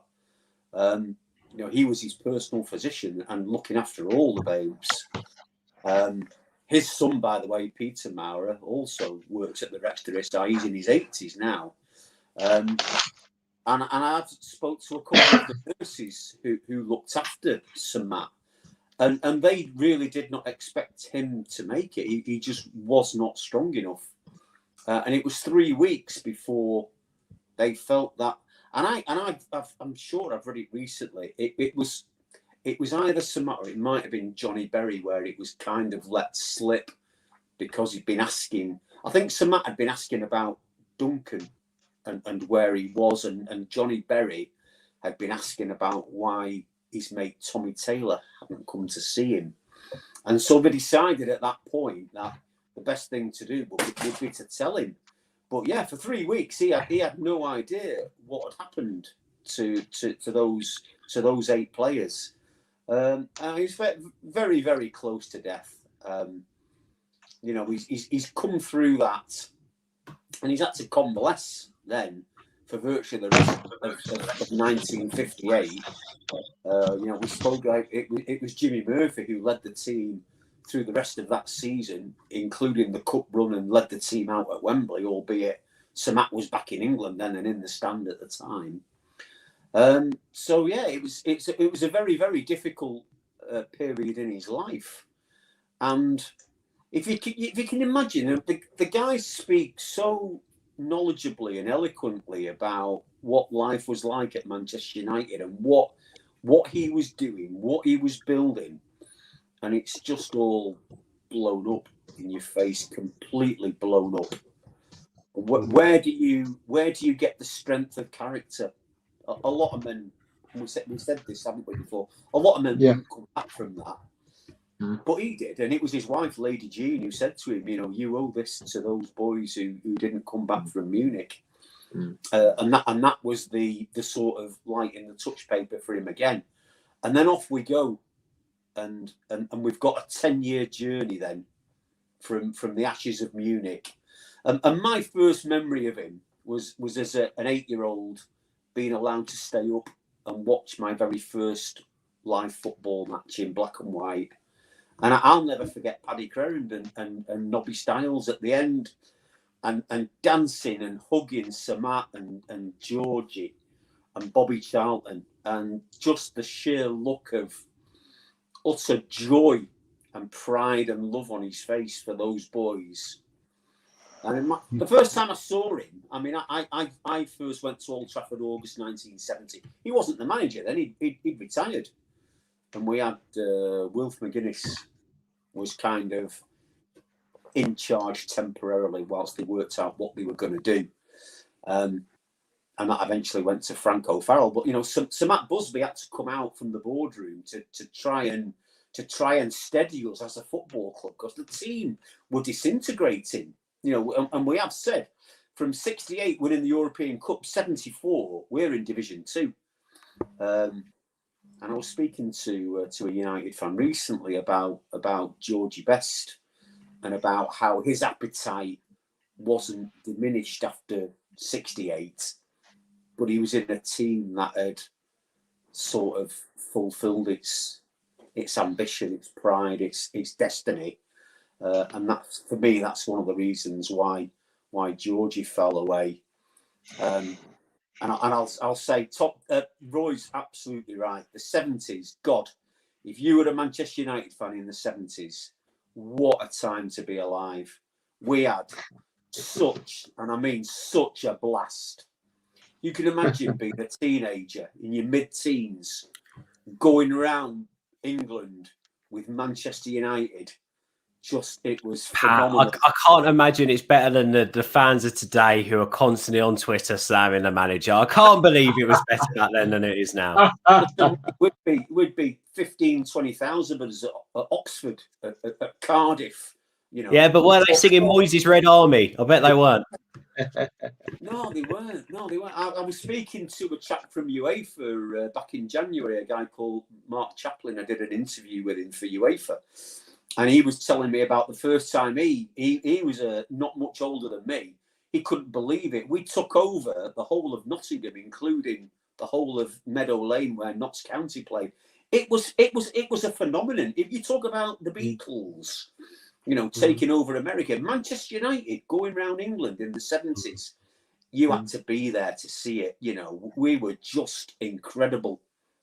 you know, he was his personal physician and looking after all the babes. His son, by the way, Peter Maurer, also works at the Rechtsdressar. He's in his 80s now. And I spoke to a couple of the nurses who looked after Sir Matt. And they really did not expect him to make it. He just was not strong enough. And it was 3 weeks before they felt that. And I'm sure I've read it recently. It was either Sir Matt or it might have been Johnny Berry, where it was kind of let slip because he'd been asking. I think Sir Matt had been asking about Duncan and where he was, and Johnny Berry had been asking about why his mate Tommy Taylor hadn't come to see him. And so they decided at that point that the best thing to do would be to tell him. But yeah, for 3 weeks he had no idea what had happened to those 8 players. And he's very, very close to death. You know, he's come through that, and he's had to convalesce then for virtually the rest of 1958. You know, we spoke like it was Jimmy Murphy who led the team through the rest of that season, including the cup run, and led the team out at Wembley, albeit Sir Matt was back in England then and in the stand at the time. So yeah, it was a very, very difficult period in his life. And if you can imagine, the guy speaks so knowledgeably and eloquently about what life was like at Manchester United and what he was doing, what he was building, and it's just all blown up in your face, completely blown up. Where do you get the strength of character? A lot of men, we said this, haven't we, before? A lot of men wouldn't come back from that. But he did, and it was his wife, Lady Jean, who said to him, you know, you owe this to those boys who didn't come back from Munich. And that was the sort of light in the touch paper for him again. And then off we go. And we've got a 10-year journey then from the ashes of Munich. And my first memory of him was as an 8-year-old being allowed to stay up and watch my very first live football match in black and white. And I'll never forget Paddy Clarendon and Nobby Stiles at the end, and dancing and hugging Sir Matt and Georgie and Bobby Charlton, and just the sheer look of utter joy and pride and love on his face for those boys. And the first time I saw him, I mean, I first went to Old Trafford August 1970. He wasn't the manager then; he'd retired. And we had Wilf McGuinness was kind of in charge temporarily whilst they worked out what they were going to do. And that eventually went to Frank O'Farrell. But, you know, Sir Matt Busby had to come out from the boardroom to try and steady us as a football club, because the team were disintegrating. You know, and we have said from 68 winning the European Cup, 74 we're in Division 2. And I was speaking to a United fan recently about Georgie Best and about how his appetite wasn't diminished after 68, but he was in a team that had sort of fulfilled its ambition, its pride, its destiny, and that's, for me, that's one of the reasons why Georgie fell away. And I'll say, Roy's absolutely right. The 70s, God, if you were a Manchester United fan in the 70s, what a time to be alive. We had such, and I mean such, a blast. You can imagine being a teenager in your mid-teens, going around England with Manchester United. Just, it was phenomenal. I can't imagine it's better than the fans of today who are constantly on Twitter slamming the manager. I can't believe it was better back then than it is now. We'd be 15, 20,000 of us at Oxford, at Cardiff. You know. Yeah, but were they singing Moyes' Red Army? I bet they weren't. No, they weren't. I was speaking to a chap from UEFA back in January, a guy called Mark Chaplin. I did an interview with him for UEFA. And he was telling me about the first time he was not much older than me. He couldn't believe it. We took over the whole of Nottingham, including the whole of Meadow Lane, where Notts County played. It was a phenomenon. If you talk about the Beatles, you know, taking over America, Manchester United going around England in the 70s, you had to be there to see it. You know, we were just incredible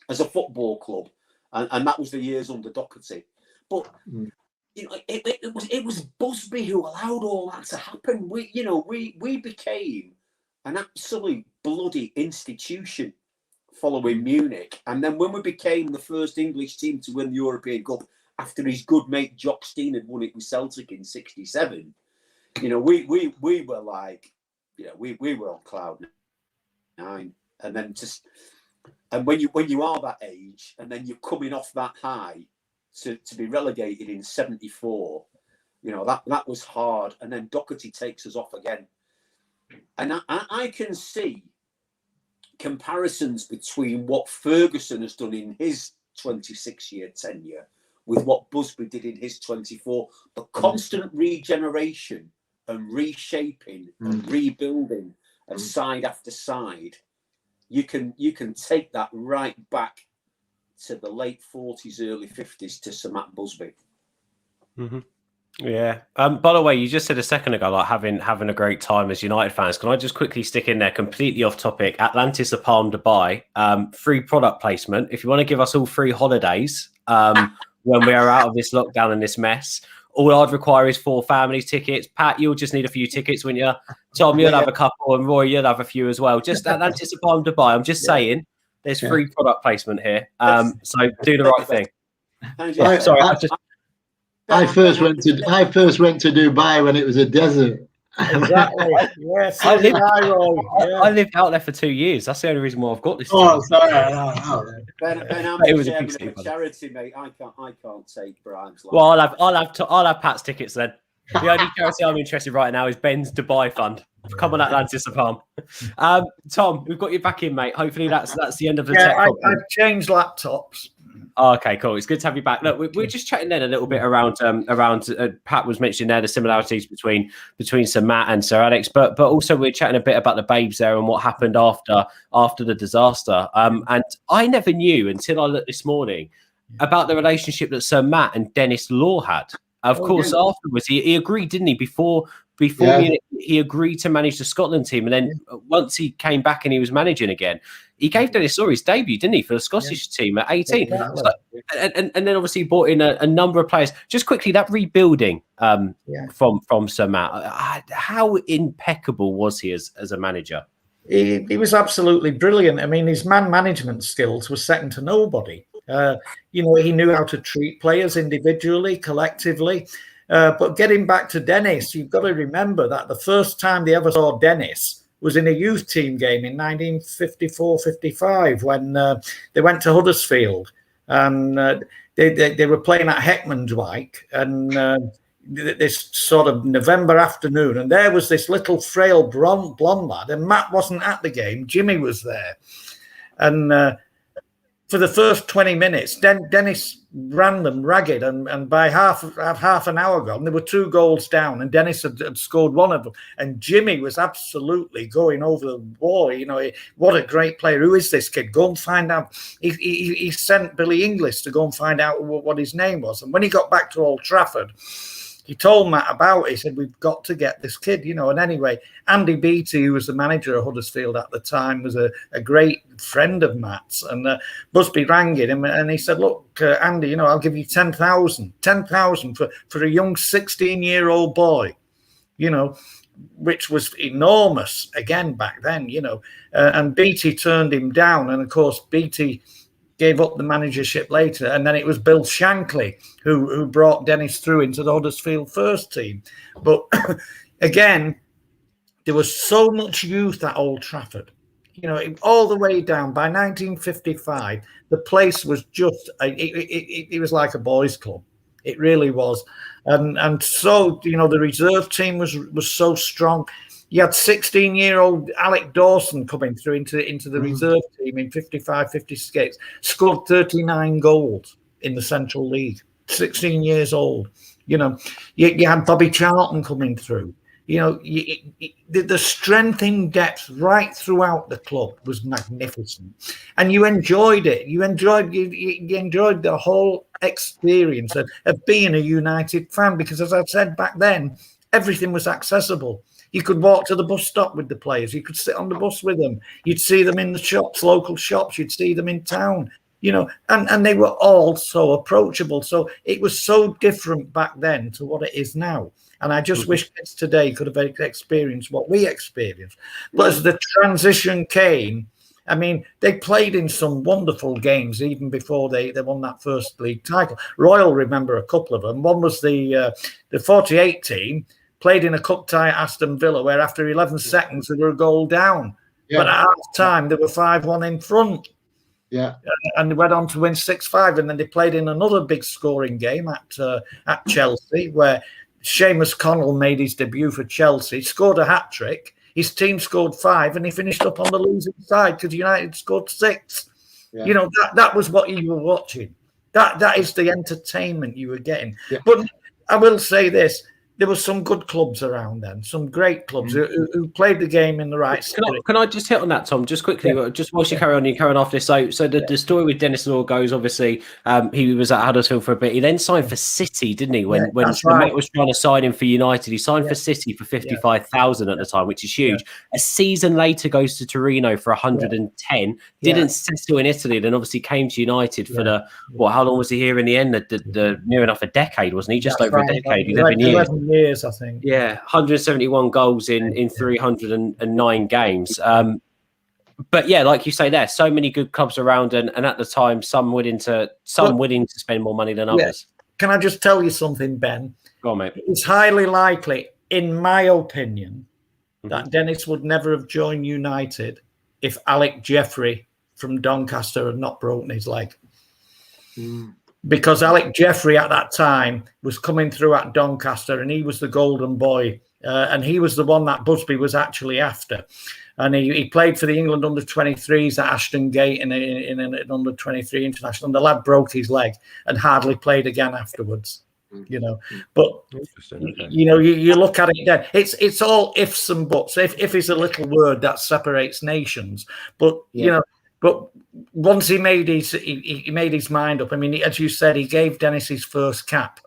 as a football club, and that was the years under Doherty. But you know, it was Busby who allowed all that to happen. We became an absolute bloody institution following Munich, and then when we became the first English team to win the European Cup after his good mate Jock Stein had won it with Celtic in '67, you know, we were like, you know, we were on cloud nine, and then when you are that age, and then you're coming off that high. To be relegated in '74, you know, that was hard. And then Doherty takes us off again. And I can see comparisons between what Ferguson has done in his 26-year tenure with what Busby did in his 24. The constant regeneration and reshaping and rebuilding of side after side. You can take that right back to the late 40s, early 50s to Sir Matt Busby. Mm-hmm. Yeah. By the way, you just said a second ago, like having a great time as United fans. Can I just quickly stick in there, completely off topic? Atlantis of Palm Dubai, free product placement. If you want to give us all free holidays when we are out of this lockdown and this mess, all I'd require is 4 family tickets. Pat, you'll just need a few tickets, wouldn't you? Tom, you'll have a couple, and Roy, you'll have a few as well. Just Atlantis of Palm Dubai. I'm just saying. There's free product placement here, so do the right thing. I first went to Dubai when it was a desert. Exactly. Yes, I lived out there for 2 years. That's the only reason why I've got this. Oh, sorry. No. Ben, it was a big of a charity, mate. I can't take bribes. Well, I'll have Pat's tickets then. The only charity I'm interested right now is Ben's Dubai fund. Come on, Atlantis of Palm. Tom, we've got you back in, mate. Hopefully that's the end of the tech. I've changed laptops. Oh, okay, cool. It's good to have you back. Look, we're just chatting then a little bit around Pat was mentioning there the similarities between Sir Matt and Sir Alex, but also we're chatting a bit about the Babes there and what happened after the disaster. And I never knew until I looked this morning about the relationship that Sir Matt and Dennis Law had. Of course, afterwards he agreed, didn't he? Before he agreed to manage the Scotland team, and then once he came back and he was managing again, he gave Dennis Law his debut, didn't he, for the Scottish team at 18? Exactly. So, and then obviously he brought in a number of players. Just quickly, that rebuilding from Sir Matt, how impeccable was he as a manager? He was absolutely brilliant. I mean, his man management skills were second to nobody. He knew how to treat players individually, collectively. But getting back to Dennis, you've got to remember that the first time they ever saw Dennis was in a youth team game in 1954-55 when they went to Huddersfield, and they were playing at Heckmondwike, and this sort of November afternoon, and there was this little frail blonde lad, and Matt wasn't at the game. Jimmy was there, and for the first 20 minutes, Dennis ran them ragged, and by half an hour gone, there were 2 goals down, and Dennis had scored one of them. And Jimmy was absolutely going over the wall. You know, what a great player! Who is this kid? Go and find out. He sent Billy Inglis to go and find out what his name was. And when he got back to Old Trafford, he told Matt about it. He said, we've got to get this kid, you know. And anyway, Andy Beattie, who was the manager of Huddersfield at the time, was a great friend of Matt's. And Busby rang him and he said, look, Andy, you know, I'll give you 10,000 for a young 16-year-old boy, you know, which was enormous again back then, you know. And Beattie turned him down. And, of course, Beattie gave up the managership later, and then it was Bill Shankly who brought Dennis through into the Huddersfield first team. But again, there was so much youth at Old Trafford, you know, all the way down. By 1955, the place was just it was like a boys' club. It really was, and so, you know, the reserve team was so strong. You had 16-year-old Alec Dawson coming through into the reserve team in 55, 56, scored 39 goals in the Central League, 16 years old. You know, you had Bobby Charlton coming through. You know, the strength in depth right throughout the club was magnificent, and you enjoyed it. You enjoyed the whole experience of being a United fan, because, as I said back then, everything was accessible. You could walk to the bus stop with the players. You could sit on the bus with them. You'd see them in the shops, local shops. You'd see them in town, you know, and they were all so approachable. So it was so different back then to what it is now. And I just wish kids today could have experienced what we experienced. But as the transition came, I mean, they played in some wonderful games even before they won that first league title. Royal remember a couple of them. One was the 48 team, played in a cup tie at Aston Villa, where after 11 seconds they were a goal down. Yeah. But at half time they were 5-1 in front. Yeah. And they went on to win 6-5. And then they played in another big scoring game at Chelsea, where Seamus Connell made his debut for Chelsea, scored a hat-trick. His team scored 5 and he finished up on the losing side because United scored 6. Yeah. You know, that was what you were watching. That is the entertainment you were getting. Yeah. But I will say this. There were some good clubs around then, some great clubs who played the game in the right spirit. Can I just hit on that, Tom, just quickly, just whilst you carry on after this? So the story with Dennis Law goes, obviously, he was at Huddersfield for a bit. He then signed for City, didn't he? When Sir Matt was trying to sign him for United, he signed for City for 55,000 at the time, which is huge. A season later, goes to Torino for 110. Didn't settle in Italy, then obviously came to United for how long was he here in the end? The near enough a decade, wasn't he? Just over a decade, 11 years. Years, I think. Yeah, 171 goals in 309 games. But yeah, like you say, there so many good clubs around, and at the time, some willing to spend more money than others. Can I just tell you something, Ben? Go on, mate. It's highly likely, in my opinion, that Dennis would never have joined United if Alec Jeffrey from Doncaster had not broken his leg. Because Alec Jeffrey at that time was coming through at Doncaster, and he was the golden boy, and he was the one that Busby was actually after. And he played for the England under-23s at Ashton Gate in an under-23 international, and the lad broke his leg and hardly played again afterwards. You know, but you know, you look at it then. It's all ifs and buts. If is a little word that separates nations, but you know. But once he made his mind up, I mean, as you said, he gave Dennis his first cap,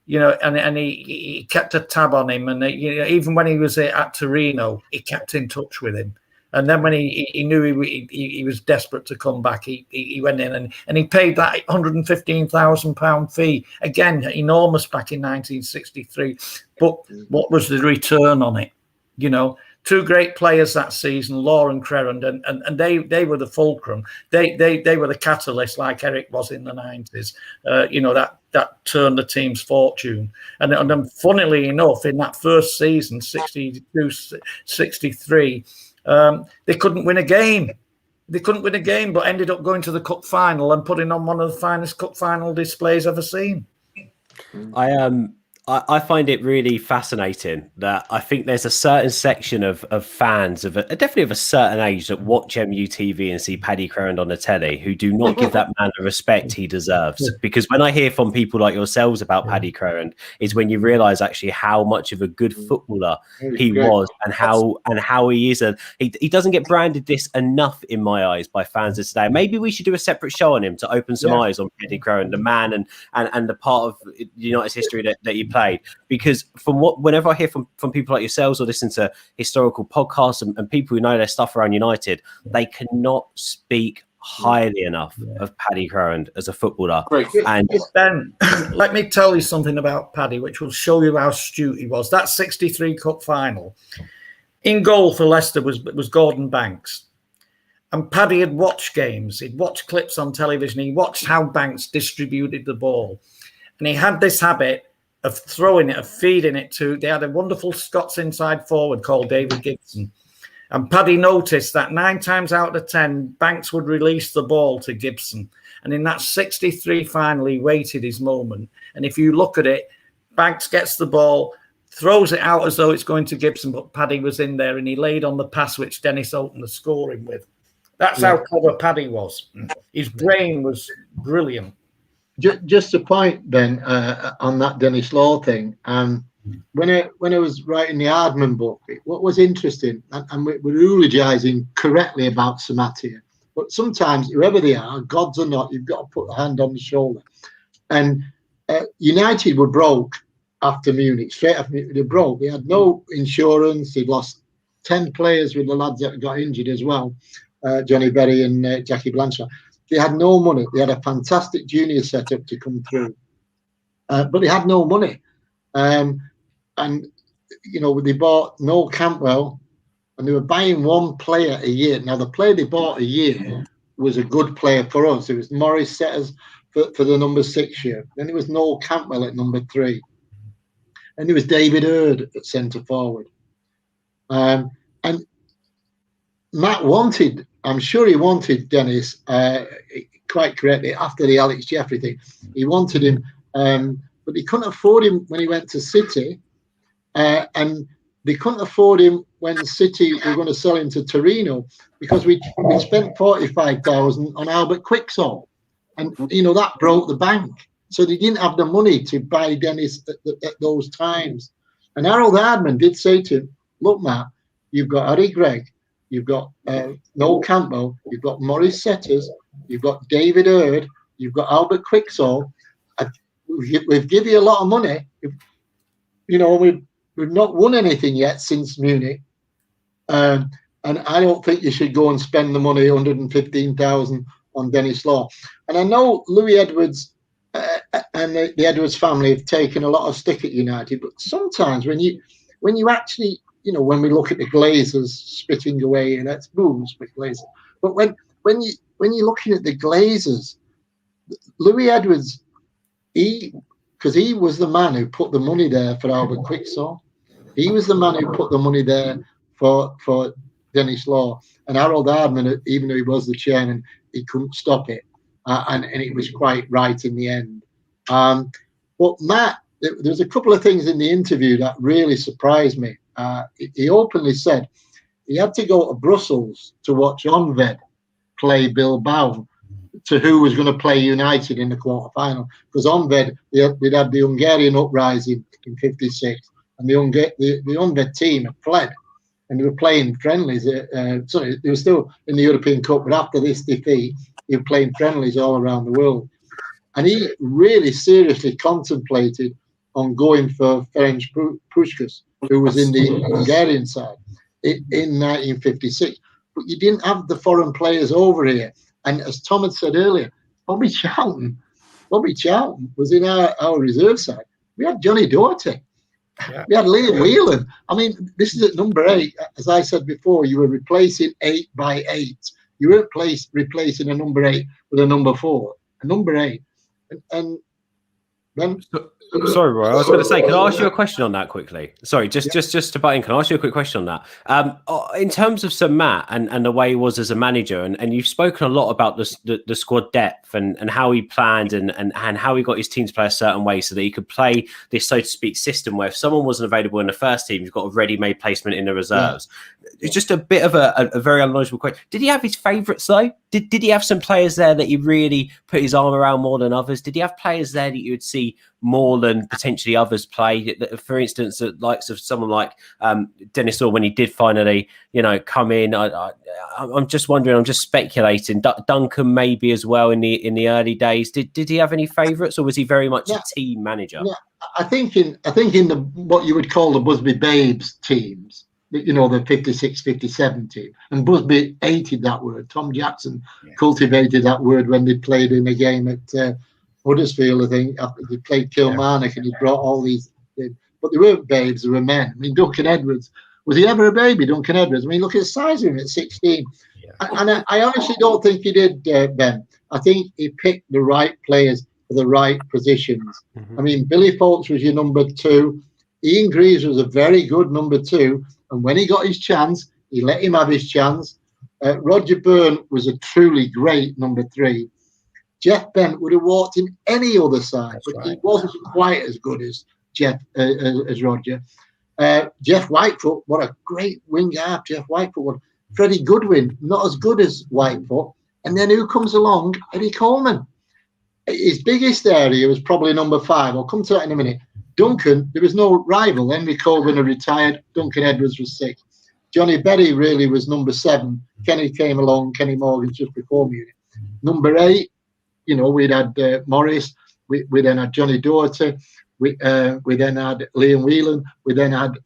you know, and he kept a tab on him. And, you know, even when he was at Torino, he kept in touch with him. And then when he knew he was desperate to come back, he went in and he paid that £115,000 fee. Again, enormous back in 1963. But what was the return on it? You know, 2 great players that season, Law and Crerand, and they were the fulcrum. They were the catalyst, like Eric was in the 90s. You know, that turned the team's fortune. And funnily enough, in that first season, 62-63, they couldn't win a game. But ended up going to the cup final and putting on one of the finest cup final displays ever seen. I find it really fascinating that I think there's a certain section of fans of definitely of a certain age that watch MUTV and see Paddy Crowand on the telly who do not give that man the respect he deserves. Because when I hear from people like yourselves about Paddy Crowand, is when you realise actually how much of a good footballer he was and how he is. He doesn't get branded this enough in my eyes by fans of today. Maybe we should do a separate show on him to open some eyes on Paddy Crowand, the man and the part of United's history that he played. Because whenever I hear from people like yourselves or listen to historical podcasts and people who know their stuff around United, they cannot speak highly enough of Paddy Crowand as a footballer. And Ben, let me tell you something about Paddy, which will show you how astute he was. That 63 Cup final, in goal for Leicester was Gordon Banks. And Paddy had watched games. He'd watched clips on television. He watched how Banks distributed the ball. And he had this habit of throwing it, of feeding it to, they had a wonderful Scots inside forward called David Gibson. And Paddy noticed that 9 times out of 10, Banks would release the ball to Gibson. And in that 63 final, he waited his moment. And if you look at it, Banks gets the ball, throws it out as though it's going to Gibson, but Paddy was in there and he laid on the pass which Dennis opened the scoring with. That's how clever Paddy was. His brain was brilliant. Just a point, Ben, on that Dennis Law thing. When I was writing the Hardman book, what was interesting, and we're eulogising correctly about Sir Matt here, but sometimes, whoever they are, gods or not, you've got to put a hand on the shoulder. And United were broke after Munich, straight after Munich, they broke. They had no insurance. They'd lost 10 players with the lads that got injured as well, Johnny Berry and Jackie Blanchard. They had no money. They had a fantastic junior setup to come through, but they had no money. And, they bought Noel Campbell, and they were buying one player a year. Now, the player they bought a year was a good player for us. It was Morris Setters for the number 6 year. Then it was Noel Campbell at number 3. And there was David Hurd at centre forward. And Matt wanted, I'm sure he wanted Dennis, quite correctly, after the Alex Jeffrey thing. He wanted him, but he couldn't afford him when he went to City. And they couldn't afford him when City were going to sell him to Torino, because we spent 45,000 on Albert Quicksall. And, that broke the bank. So they didn't have the money to buy Dennis at those times. And Harold Hardman did say to him, look, Matt, you've got Harry Gregg, you've got Noel Campbell, you've got Morris Setters, you've got David Hurd, you've got Albert Quicksall. We've given you a lot of money. We've not won anything yet since Munich. And I don't think you should go and spend the money, 115,000 on Dennis Law. And I know Louis Edwards and the Edwards family have taken a lot of stick at United, but sometimes when you actually, when we look at the Glazers spitting away, and that's booms with Glazers, but when you're looking at the Glazers, Louis Edwards, because he was the man who put the money there for Albert Quicksall, he was the man who put the money there for Dennis Law, and Harold Hardman, even though he was the chairman, he couldn't stop it. And it was quite right in the end. But Matt, there's a couple of things in the interview that really surprised me. He openly said he had to go to Brussels to watch Onved play Bilbao, to who was going to play United in the quarter-final, because Onved, they'd had the Hungarian uprising in '56, and the Onved team had fled, and they were playing friendlies. Sorry, they were still in the European Cup, but after this defeat, they were playing friendlies all around the world. And he really seriously contemplated on going for Ferenc Puskás, who was in the Hungarian side in 1956. But you didn't have the foreign players over here. And as Tom had said earlier, Bobby Charlton was in our reserve side. We had Johnny Doherty. Yeah. We had Liam Whelan. I mean, this is at number 8. As I said before, you were replacing 8 by 8. You weren't replacing a number 8 with a number 4, a number 8. And Ben? Sorry, Roy. I was going to say, can I ask you a question on that quickly? Sorry, just to butt in. Can I ask you a quick question on that? In terms of Sir Matt and the way he was as a manager, and you've spoken a lot about the squad depth and how he planned and how he got his team to play a certain way so that he could play this, so to speak, system where if someone wasn't available in the first team, you've got a ready-made placement in the reserves. Yeah. It's just a bit of a very unknowledgeable question. Did he have his favourites though? Did he have some players there that he really put his arm around more than others? Did he have players there that you would see more than potentially others play? For instance, the likes of someone like Dennis Orr, when he did finally, come in. I'm just wondering. I'm just speculating. Duncan maybe as well in the early days. Did he have any favourites, or was he very much a team manager? Yeah, I think in the what you would call the Busby Babes teams, the 56, 57 team, and Busby hated that word. Tom Jackson cultivated that word when they played in a game at Huddersfield, I think, after they played Kilmarnock, and he brought all these in. But they weren't babes, they were men. I mean, Duncan Edwards, was he ever a baby, Duncan Edwards? I mean, look at the size of him at 16. Yeah. And I honestly don't think he did, Ben. I think he picked the right players for the right positions. Mm-hmm. I mean, Billy Folks was your number 2. Ian Greaves was a very good number 2. And when he got his chance, he let him have his chance. Roger Byrne was a truly great number 3. Jeff Bent would have walked in any other side, but he wasn't quite as good as as Roger. Jeff Whitefoot, what a great wing half Jeff Whitefoot. Freddie Goodwin, not as good as Whitefoot. And then who comes along? Eddie Coleman. His biggest area was probably number 5. I'll come to that in a minute. Duncan, there was no rival. Henry Colburn had retired. Duncan Edwards was 6. Johnny Berry really was number 7. Kenny came along. Kenny Morgan just before Munich. Number 8, we'd had Morris. We then had Johnny Doherty. We then had Liam Whelan. We then had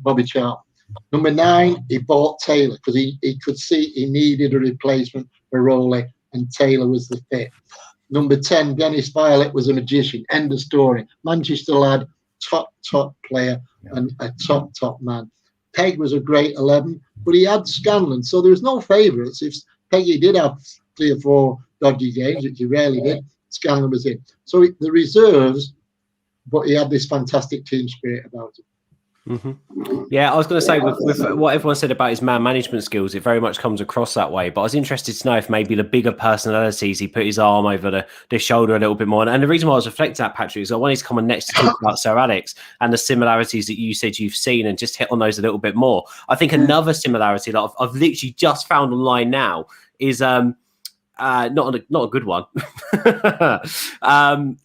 Bobby Charlton. Number 9, he bought Taylor because he could see he needed a replacement for Rowley, and Taylor was the fit. Number 10, Dennis Violet was a magician. End of story. Manchester lad, top player and a top man. Peg was a great 11, but he had Scanlon, so there was no favourites. If Peggy did have 3 or 4 dodgy games, which he rarely did, Scanlon was in. So the reserves, but he had this fantastic team spirit about him. Mm-hmm. Yeah, I was going to say with what everyone said about his man management skills, it very much comes across that way. But I was interested to know if maybe the bigger personalities, he put his arm over the shoulder a little bit more. And the reason why I was reflecting that, Patrick, is I wanted to come on next to talk about Sir Alex and the similarities that you said you've seen, and just hit on those a little bit more. I think another similarity that I've literally just found online now is not a good one.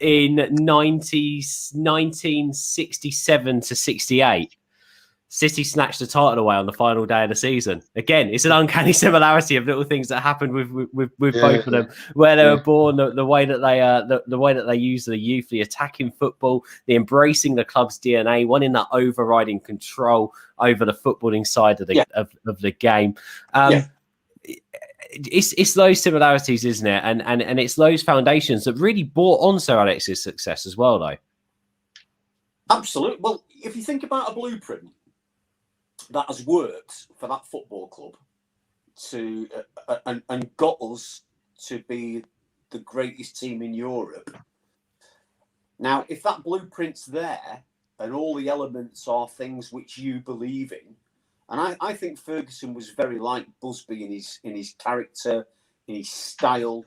In 1967 to 68, City snatched the title away on the final day of the season. Again, it's an uncanny similarity of little things that happened with both of them, where they were born, the way that they the way that they use the youth, the attacking football, the embracing the club's DNA, wanting that overriding control over the footballing side of the game. It's those similarities, isn't it? And it's those foundations that really brought on Sir Alex's success as well, though. Absolutely. Well, if you think about a blueprint that has worked for that football club to and got us to be the greatest team in Europe. Now, if that blueprint's there and all the elements are things which you believe in, and I think Ferguson was very like Busby in his character, in his style,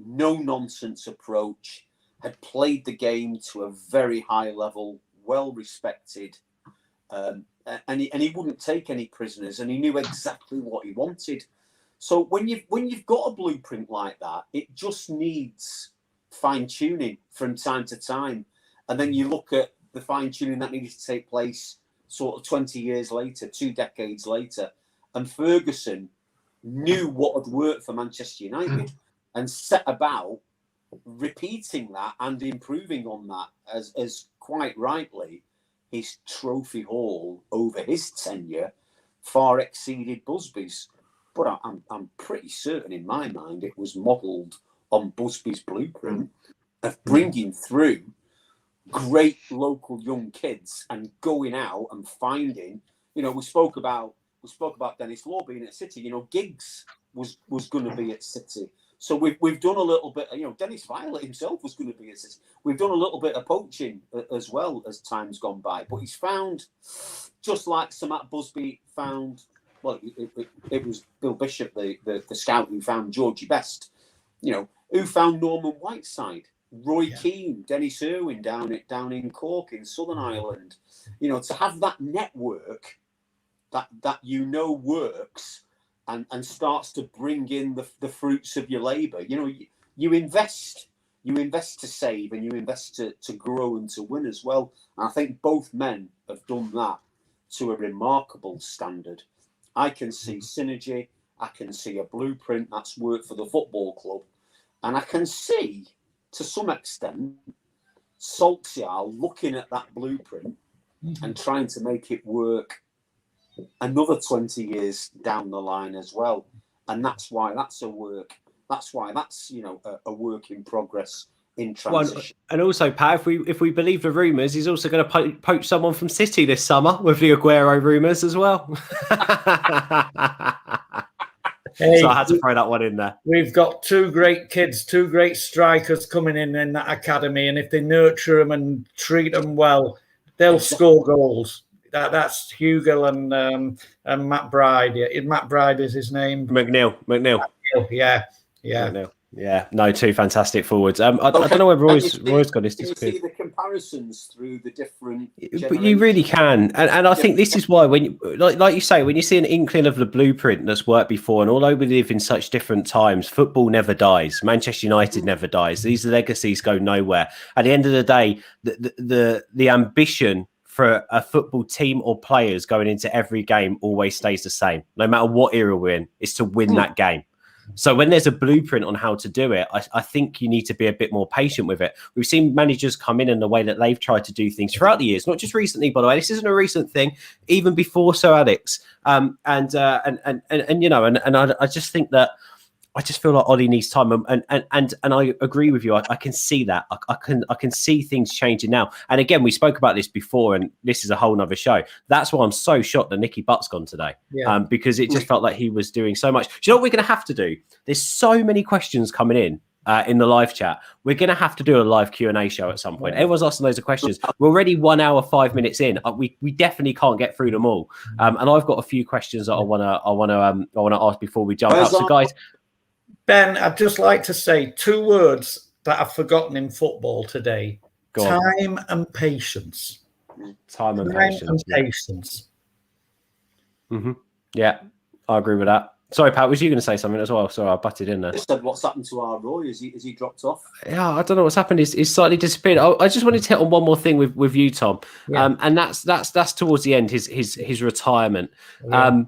no nonsense approach, had played the game to a very high level, well respected, and he wouldn't take any prisoners, and he knew exactly what he wanted. So when you've got a blueprint like that, it just needs fine tuning from time to time, and then you look at the fine tuning that needed to take place sort of 20 years later, 2 decades later, and Ferguson knew what had worked for Manchester United and set about repeating that and improving on that, as quite rightly his trophy haul over his tenure far exceeded Busby's. But I'm pretty certain in my mind it was modelled on Busby's blueprint of bringing through great local young kids and going out and finding, we spoke about Dennis Law being at City. Giggs was going to be at City. So we've done a little bit. Dennis Violet himself was going to be assistant. We've done a little bit of poaching as well as time's gone by. But he's found, just like Sir Matt Busby found. Well, it was Bill Bishop, the scout, who found Georgie Best. Who found Norman Whiteside, Roy Keane, Dennis Irwin down in Cork in Southern Ireland. To have that network that works and starts to bring in the fruits of your labour. You invest to save, and you invest to grow and to win as well. And I think both men have done that to a remarkable standard. I can see synergy. I can see a blueprint that's worked for the football club. And I can see, to some extent, Solskjaer looking at that blueprint and trying to make it work another 20 years down the line as well. And that's why that's a work. That's why that's, a work in progress in transition. Well, and also, Pat, if we believe the rumours, he's also going to poach someone from City this summer with the Aguero rumours as well. Hey, so I had to throw that one in there. We've got two great kids, two great strikers coming in that academy, and if they nurture them and treat them well, they'll score goals. That's Hugo and Matt Bride. Yeah, Matt Bride is his name. McNeil. Yeah. McNeil. Yeah, no, two fantastic forwards. I don't know where Roy's got this. Can you see the comparisons through the different? But you really can, and I think this is why when, like you say, when you see an inkling of the blueprint that's worked before, and although we live in such different times, football never dies. Manchester United never dies. These legacies go nowhere. At the end of the day, the ambition for a football team or players going into every game always stays the same, no matter what era we're in. Is to win that game. So when there's a blueprint on how to do it, I think you need to be a bit more patient with it. We've seen managers come in and the way that they've tried to do things throughout the years, not just recently, by the way. This isn't a recent thing, even before Sir Alex. I just think that I just feel like Ollie needs time, and I agree with you. I can see that. I can see things changing now. And again, we spoke about this before, and this is a whole nother show. That's why I'm so shocked that Nicky Butt's gone today, because it just felt like he was doing so much. Do you know what we're going to have to do? There's so many questions coming in the live chat. We're going to have to do a live Q&A show at some point. Everyone's asking loads of questions. We're already 1 hour, 5 minutes in. We definitely can't get through them all. And I've got a few questions that I want to ask before we jump out. So, guys. Ben, I'd just like to say 2 words that I've forgotten in football today. Time and patience. Time and patience. Mm-hmm. Yeah, I agree with that. Sorry, Pat, was you going to say something as well? Sorry, I butted in there. Just said, what's happened to our Roy? Is he dropped off? Yeah, I don't know what's happened. He's slightly disappeared. I just wanted to hit on one more thing with you, Tom. Yeah. And that's towards the end, his retirement. Yeah.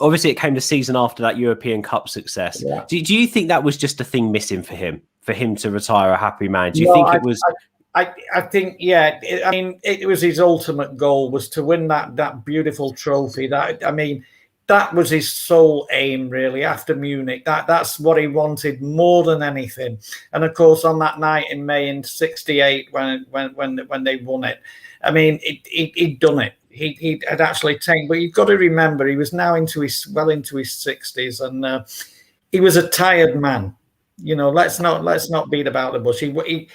Obviously, it came the season after that European Cup success. Yeah. Do you think that was just a thing missing for him to retire a happy man? Do you think it was? I think, yeah. It was his ultimate goal, was to win that beautiful trophy. That was his sole aim, really, after Munich. That's what he wanted more than anything. And of course, on that night in May in '68, when they won it, he'd done it. He had actually taken, but you've got to remember, he was now into his 60s, and he was a tired man. Let's not beat about the bush. The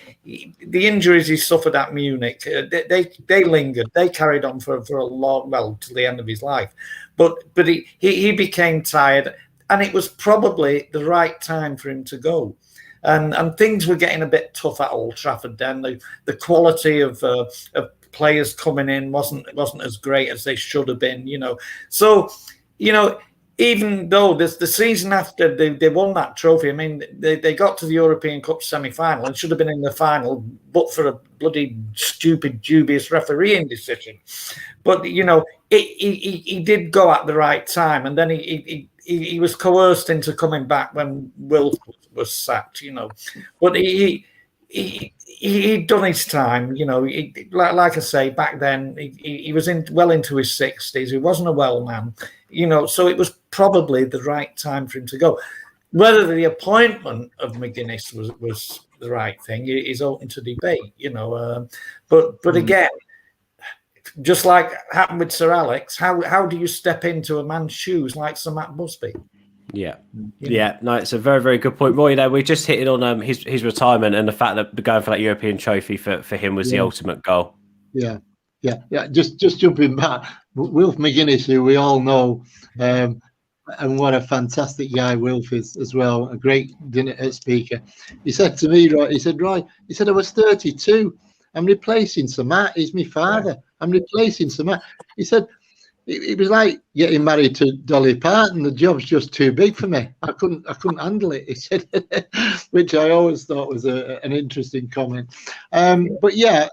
injuries he suffered at Munich, they lingered. They carried on for a long, till the end of his life. But he became tired, and it was probably the right time for him to go. And things were getting a bit tough at Old Trafford then. The quality of players coming in wasn't as great as they should have been, So, even though the season after they won that trophy, they got to the European Cup semi-final and should have been in the final, but for a bloody stupid, dubious refereeing decision. But he did go at the right time, and then he was coerced into coming back when Will was sacked. But he'd done his time, like I say, back then he was well into his 60s. He wasn't a well man, so it was probably the right time for him to go. Whether the appointment of McGuinness was the right thing is open to debate, but again, just like happened with Sir Alex, how do you step into a man's shoes like Sir Matt Busby? Yeah. No, it's a very, very good point, Roy. We're just hitting on his retirement and the fact that going for that European trophy for him was the ultimate goal. Yeah. Just jumping back, Wilf McGuinness, who we all know, and what a fantastic guy Wilf is as well, a great dinner speaker. He said to me, Roy, I was 32. I'm replacing Sir Matt. He's my father. I'm replacing Sir Matt. He said, it was like getting married to Dolly Parton. The job's just too big for me. I couldn't handle it. He said, which I always thought was an interesting comment. But yeah,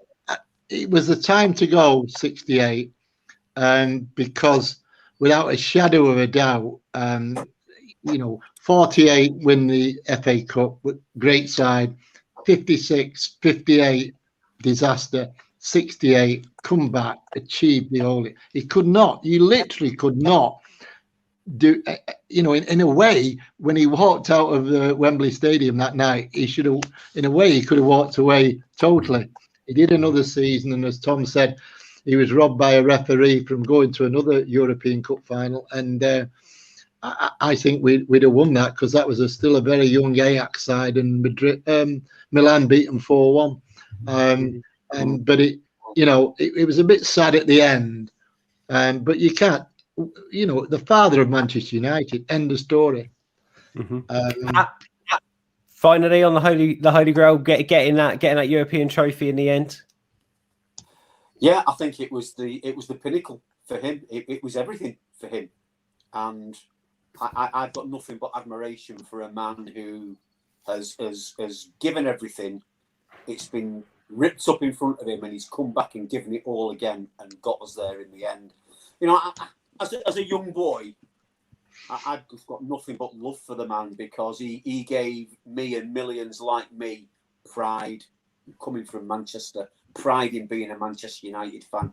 it was the time to go, 68, because without a shadow of a doubt, 48 win the FA Cup, great side, 56, 58 disaster, 68 come back, achieve the all. You literally could not do, in a way, when he walked out of the Wembley Stadium that night, he could have walked away totally. He did another season, and as Tom said, he was robbed by a referee from going to another European Cup final. And I think we'd have won that, because that was still a very young Ajax side, and Milan beat them 4-1. But it was a bit sad at the end. But you can't, the father of Manchester United, end of story. Finally, on the Holy Grail, getting that European trophy in the end. Yeah, I think it was the pinnacle for him. It was everything for him, and I've got nothing but admiration for a man who has given everything. It's been ripped up in front of him, and he's come back and given it all again and got us there in the end. As a young boy, I've just got nothing but love for the man, because he gave me and millions like me pride coming from Manchester, pride in being a Manchester United fan.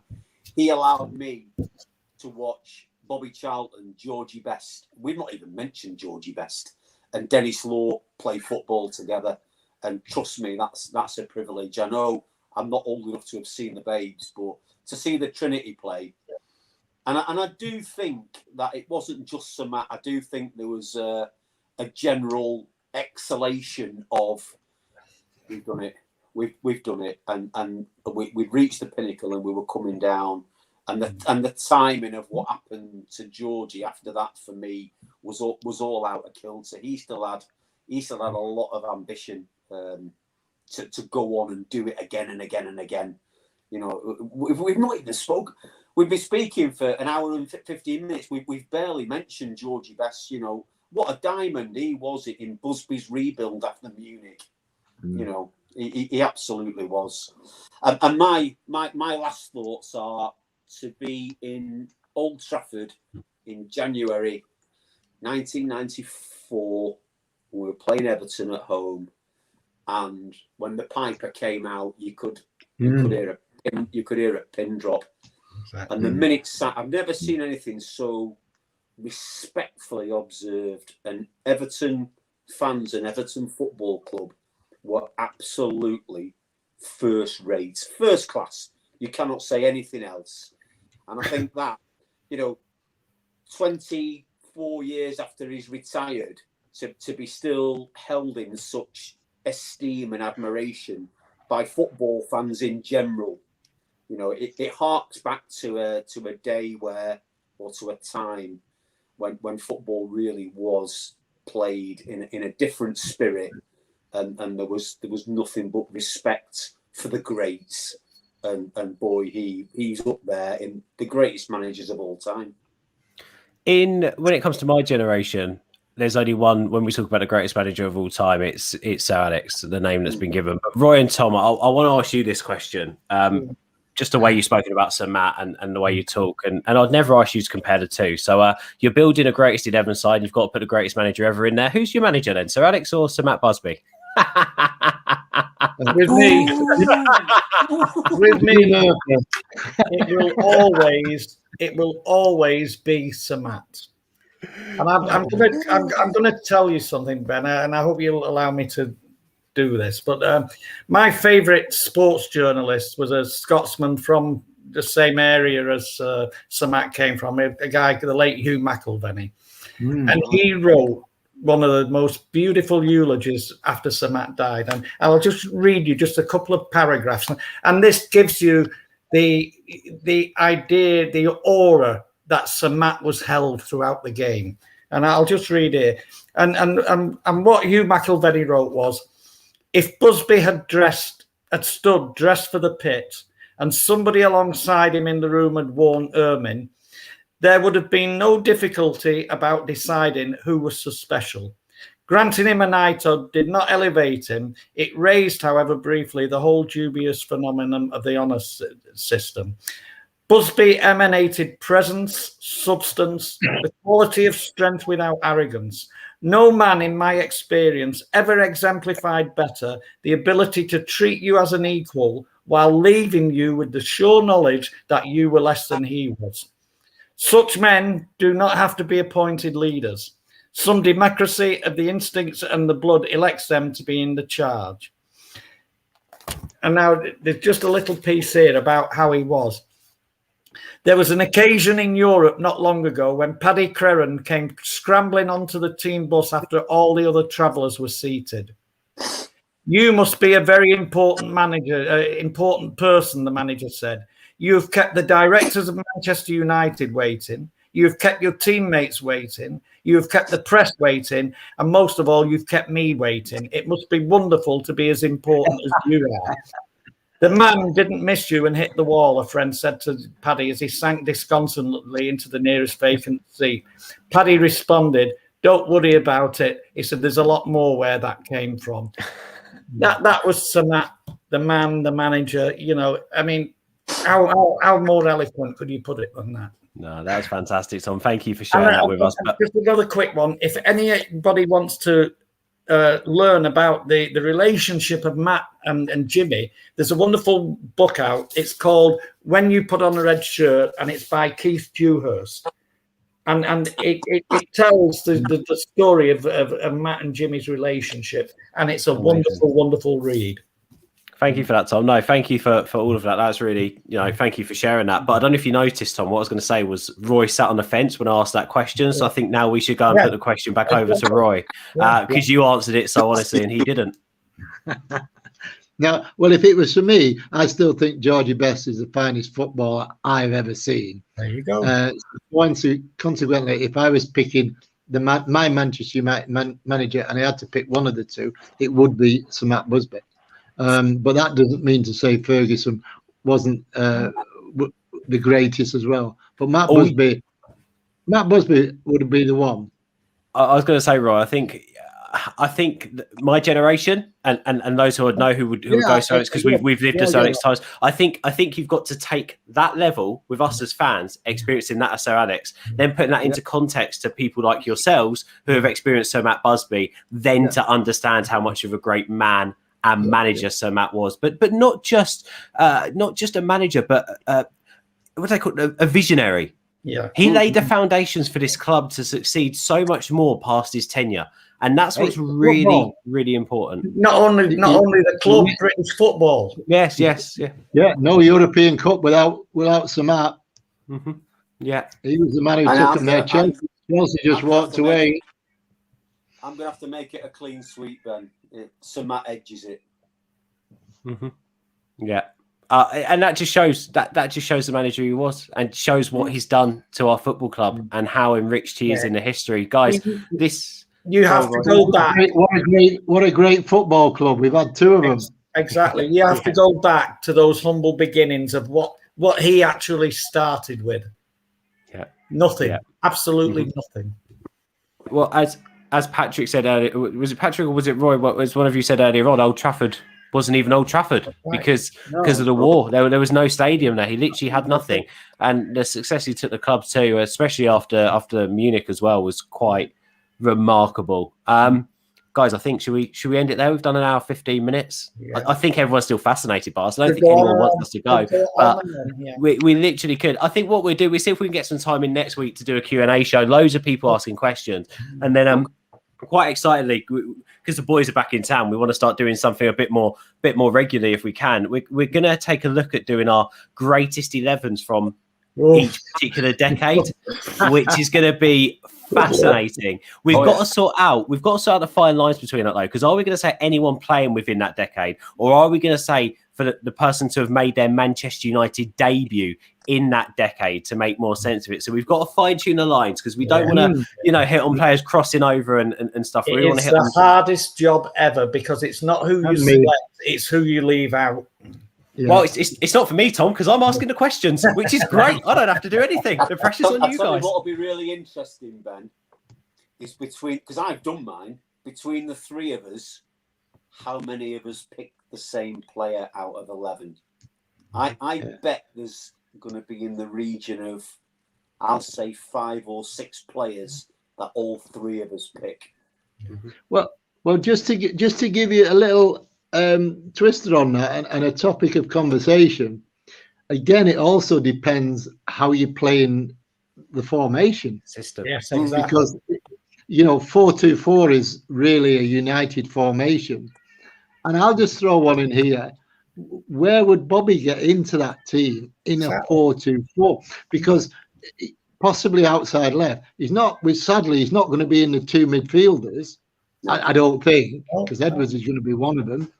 He allowed me to watch Bobby Charlton, Georgie Best. We've not even mentioned Georgie Best, and Dennis Law play football together. And trust me, that's a privilege. I know I'm not old enough to have seen the Babes, but to see the Trinity play, and I do think that it wasn't just Sir Matt. I do think there was a general exhalation of we've done it, we've done it, and we've reached the pinnacle, and we were coming down, and the timing of what happened to Georgie after that for me was all out of kilter. He still had a lot of ambition to go on and do it again and again and again. We've not even spoke. We've been speaking for an hour and 15 minutes. We've barely mentioned Georgie Best. What a diamond he was in Busby's rebuild after Munich. He absolutely was. And my last thoughts are to be in Old Trafford in January 1994. We were playing Everton at home, and when the Piper came out, you could hear a pin drop. Exactly. And the minutes, I've never seen anything so respectfully observed. And Everton fans and Everton Football Club were absolutely first rate, first class. You cannot say anything else. And I think that, 24 years after he's retired, to be still held in such esteem and admiration by football fans in general, it harks back to a day to a time when football really was played in a different spirit, and there was nothing but respect for the greats, and boy, he's up there in the greatest managers of all time. When it comes to my generation, there's only one. When we talk about the greatest manager of all time, it's Sir Alex, the name that's been given. But Roy and Tom, I want to ask you this question. Just the way you've spoken about Sir Matt and the way you talk, and I'd never ask you to compare the two. So you're building a greatest 11 side. You've got to put the greatest manager ever in there. Who's your manager then, Sir Alex or Sir Matt Busby? With me, it will always be Sir Matt. And I'm going to tell you something, Ben, and I hope you'll allow me to do this. But my favourite sports journalist was a Scotsman from the same area as Sir Matt came from, a guy, the late Hugh McIlvenney. And he wrote one of the most beautiful eulogies after Sir Matt died. And I'll just read you just a couple of paragraphs. And this gives you the idea, the aura that Sir Matt was held throughout the game. And I'll just read it. And what Hugh McIlvenney wrote was, if Busby had stood dressed for the pit and somebody alongside him in the room had worn ermine, there would have been no difficulty about deciding who was so special. Granting him a knighthood did not elevate him. It raised, however, briefly, the whole dubious phenomenon of the honour system. Busby emanated presence, substance, the quality of strength without arrogance. No man, in my experience, ever exemplified better the ability to treat you as an equal while leaving you with the sure knowledge that you were less than he was. Such men do not have to be appointed leaders. Some democracy of the instincts and the blood elects them to be in the charge. And now there's just a little piece here about how he was. There was an occasion in Europe not long ago when Paddy Crerand came scrambling onto the team bus after all the other travellers were seated. You must be a very important important person, the manager said. You have kept the directors of Manchester United waiting. You have kept your teammates waiting. You have kept the press waiting. And most of all, you've kept me waiting. It must be wonderful to be as important as you are. The man didn't miss you and hit the wall, a friend said to Paddy as he sank disconsolately into the nearest vacant seat. Paddy responded, don't worry about it. He said, there's a lot more where that came from. That was Sir Matt, the man, the manager. You know, I mean, how more eloquent could you put it than that? No, that was fantastic, Tom. Thank you for sharing that with us. But just another quick one. If anybody wants to learn about the relationship of Matt and Jimmy, there's a wonderful book out. It's called When You Put on a Red Shirt, and it's by Keith Dewhurst. And it tells the story of Matt and Jimmy's relationship, and it's a wonderful, wonderful read. Thank you for that, Tom. No, thank you for all of that. That's really, thank you for sharing that. But I don't know if you noticed, Tom, what I was going to say was Roy sat on the fence when I asked that question. So I think now we should go and put the question back over to Roy because you answered it so honestly and he didn't. Now, well, if it was for me, I still think Georgie Best is the finest footballer I've ever seen. There you go. Consequently, if I was picking my Manchester United manager and I had to pick one of the two, it would be Sir Matt Busby. But that doesn't mean to say Ferguson wasn't the greatest as well. But Matt Busby would be the one. I was going to say, Roy, I think my generation and those who would know who would go so it's because we've lived Sir Alex times. I think you've got to take that level with us as fans, experiencing that as Sir Alex, then putting that into context to people like yourselves who have experienced Sir Matt Busby, then to understand how much of a great man and manager Sir Matt was, but not just a manager, but what they call a visionary. Yeah, he laid the foundations for this club to succeed so much more past his tenure, and that's what's really, really important. Not only the club, British football. Yes. No European Cup without Sir Matt. Mm-hmm. Yeah, he was the man who took them there. Chelsea just walked away. I'm going to have to make it a clean sweep then. Sir Matt edges it. Mm-hmm. Yeah. And that just shows the manager he was and shows what he's done to our football club and how enriched he is in the history. Guys, you have to go back. What a great football club. We've had two of them. Exactly. You have to go back to those humble beginnings of what he actually started with. Yeah. Nothing. Yeah. Absolutely nothing. Well, as Patrick said earlier, was it Patrick or was it Roy? What was one of you said earlier on? Old Trafford wasn't even Old Trafford because of the war. There was no stadium there. He literally had nothing, and the success he took the club to, especially after Munich as well, was quite remarkable. Guys, I think should we end it there? We've done an hour 15 minutes. Yeah. I think everyone's still fascinated by us. I don't think anyone wants us to go. But we literally could. I think what we'll do, we see if we can get some time in next week to do a Q&A show. Loads of people asking questions, and then quite excitedly, because the boys are back in town, we want to start doing something a bit more regularly if we can. We're going to take a look at doing our greatest 11s from each particular decade, which is going to be fascinating. We've got to sort out the fine lines between that, though, because are we going to say anyone playing within that decade, or are we going to say for the person to have made their Manchester United debut in that decade to make more sense of it? So we've got to fine tune the lines, because we don't want to, hit on players crossing over and stuff. We want to hit the hardest job ever, because it's not who you select, it's who you leave out. Yeah. Well, it's not for me, Tom, because I'm asking the questions, which is great. I don't have to do anything. The pressure's on you guys. What will be really interesting, Ben, is because I've done mine, between the three of us, how many of us picked the same player out of 11? I bet there's going to be in the region of, I'll say 5 or 6 players that all three of us pick. Well, just to give you a little twister on that and a topic of conversation, again, it also depends how you're playing the formation system. Yes, exactly. Because 4-2-4 is really a united formation. And I'll just throw one in here. Where would Bobby get into that team in a 4-2-4? Because possibly outside left. Sadly, he's not going to be in the 2 midfielders. I don't think, because Edwards is going to be one of them.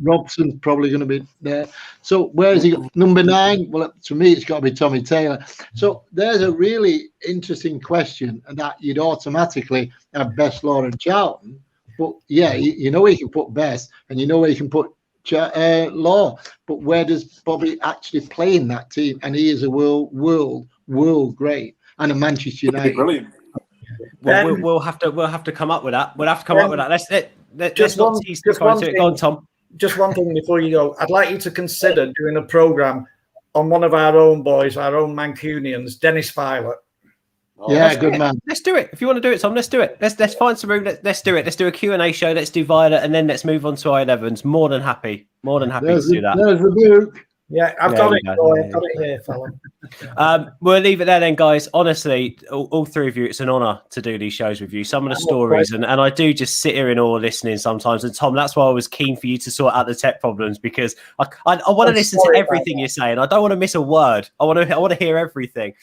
Robson's probably going to be there. So where is he? Number 9? Well, to me, it's got to be Tommy Taylor. So there's a really interesting question, and that you'd automatically have Best, Law and Charlton. But yeah, you know where you can put Best, and you know where you can put Law. But where does Bobby actually play in that team? And he is a world great, and a Manchester United. Brilliant. Well, we'll have to come up with that. We'll have to come up with that. Let's not tease the guys to it. Go on, Tom. Just one thing before you go. I'd like you to consider doing a programme on one of our own boys, our own Mancunians, Dennis Violet. Good man. Let's do it. If you want to do it, Tom, let's do it. Let's find some room. Let's do it. Let's do a Q&A show. Let's do Violet, and then let's move on to our 11s. More than happy to do that. There's the Duke. Yeah, I've got it. I've got it here, fella. We'll leave it there then, guys. Honestly, all three of you, it's an honour to do these shows with you. Some of the stories, and I do just sit here in awe listening sometimes. And Tom, that's why I was keen for you to sort out the tech problems, because I want to listen to everything you're saying. I don't want to miss a word. I want to hear everything.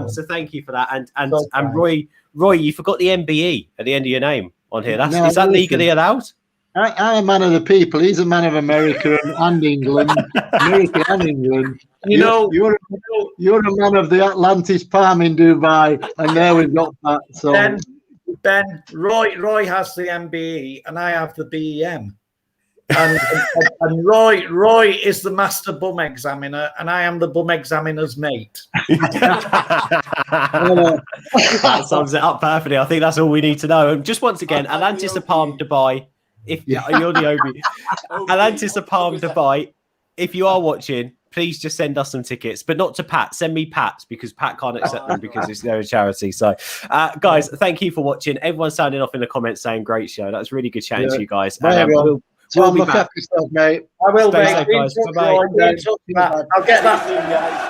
So thank you for that. And Roy, you forgot the MBE at the end of your name on here. Is that legally allowed? I'm a man of the people. He's a man of America and England. America and England. You're a man of the Atlantis Palm in Dubai, and there we've got that. So Ben, Roy has the MBE, and I have the BEM. And Roy is the master bum examiner, and I am the bum examiner's mate. That sums it up perfectly. I think that's all we need to know. And just once again, Atlantis Palm Dubai. If you're the OB, Atlantis Palm Dubai. If you are watching, please just send us some tickets, but not to Pat. Send me Pat's, because Pat can't accept them because they're a charity. So, guys, thank you for watching. Everyone's sounding off in the comments saying great show. That was really good chatting to you guys. We'll be back. Yourself, mate. I will, mate. Guys. Bye-bye. I'll get that.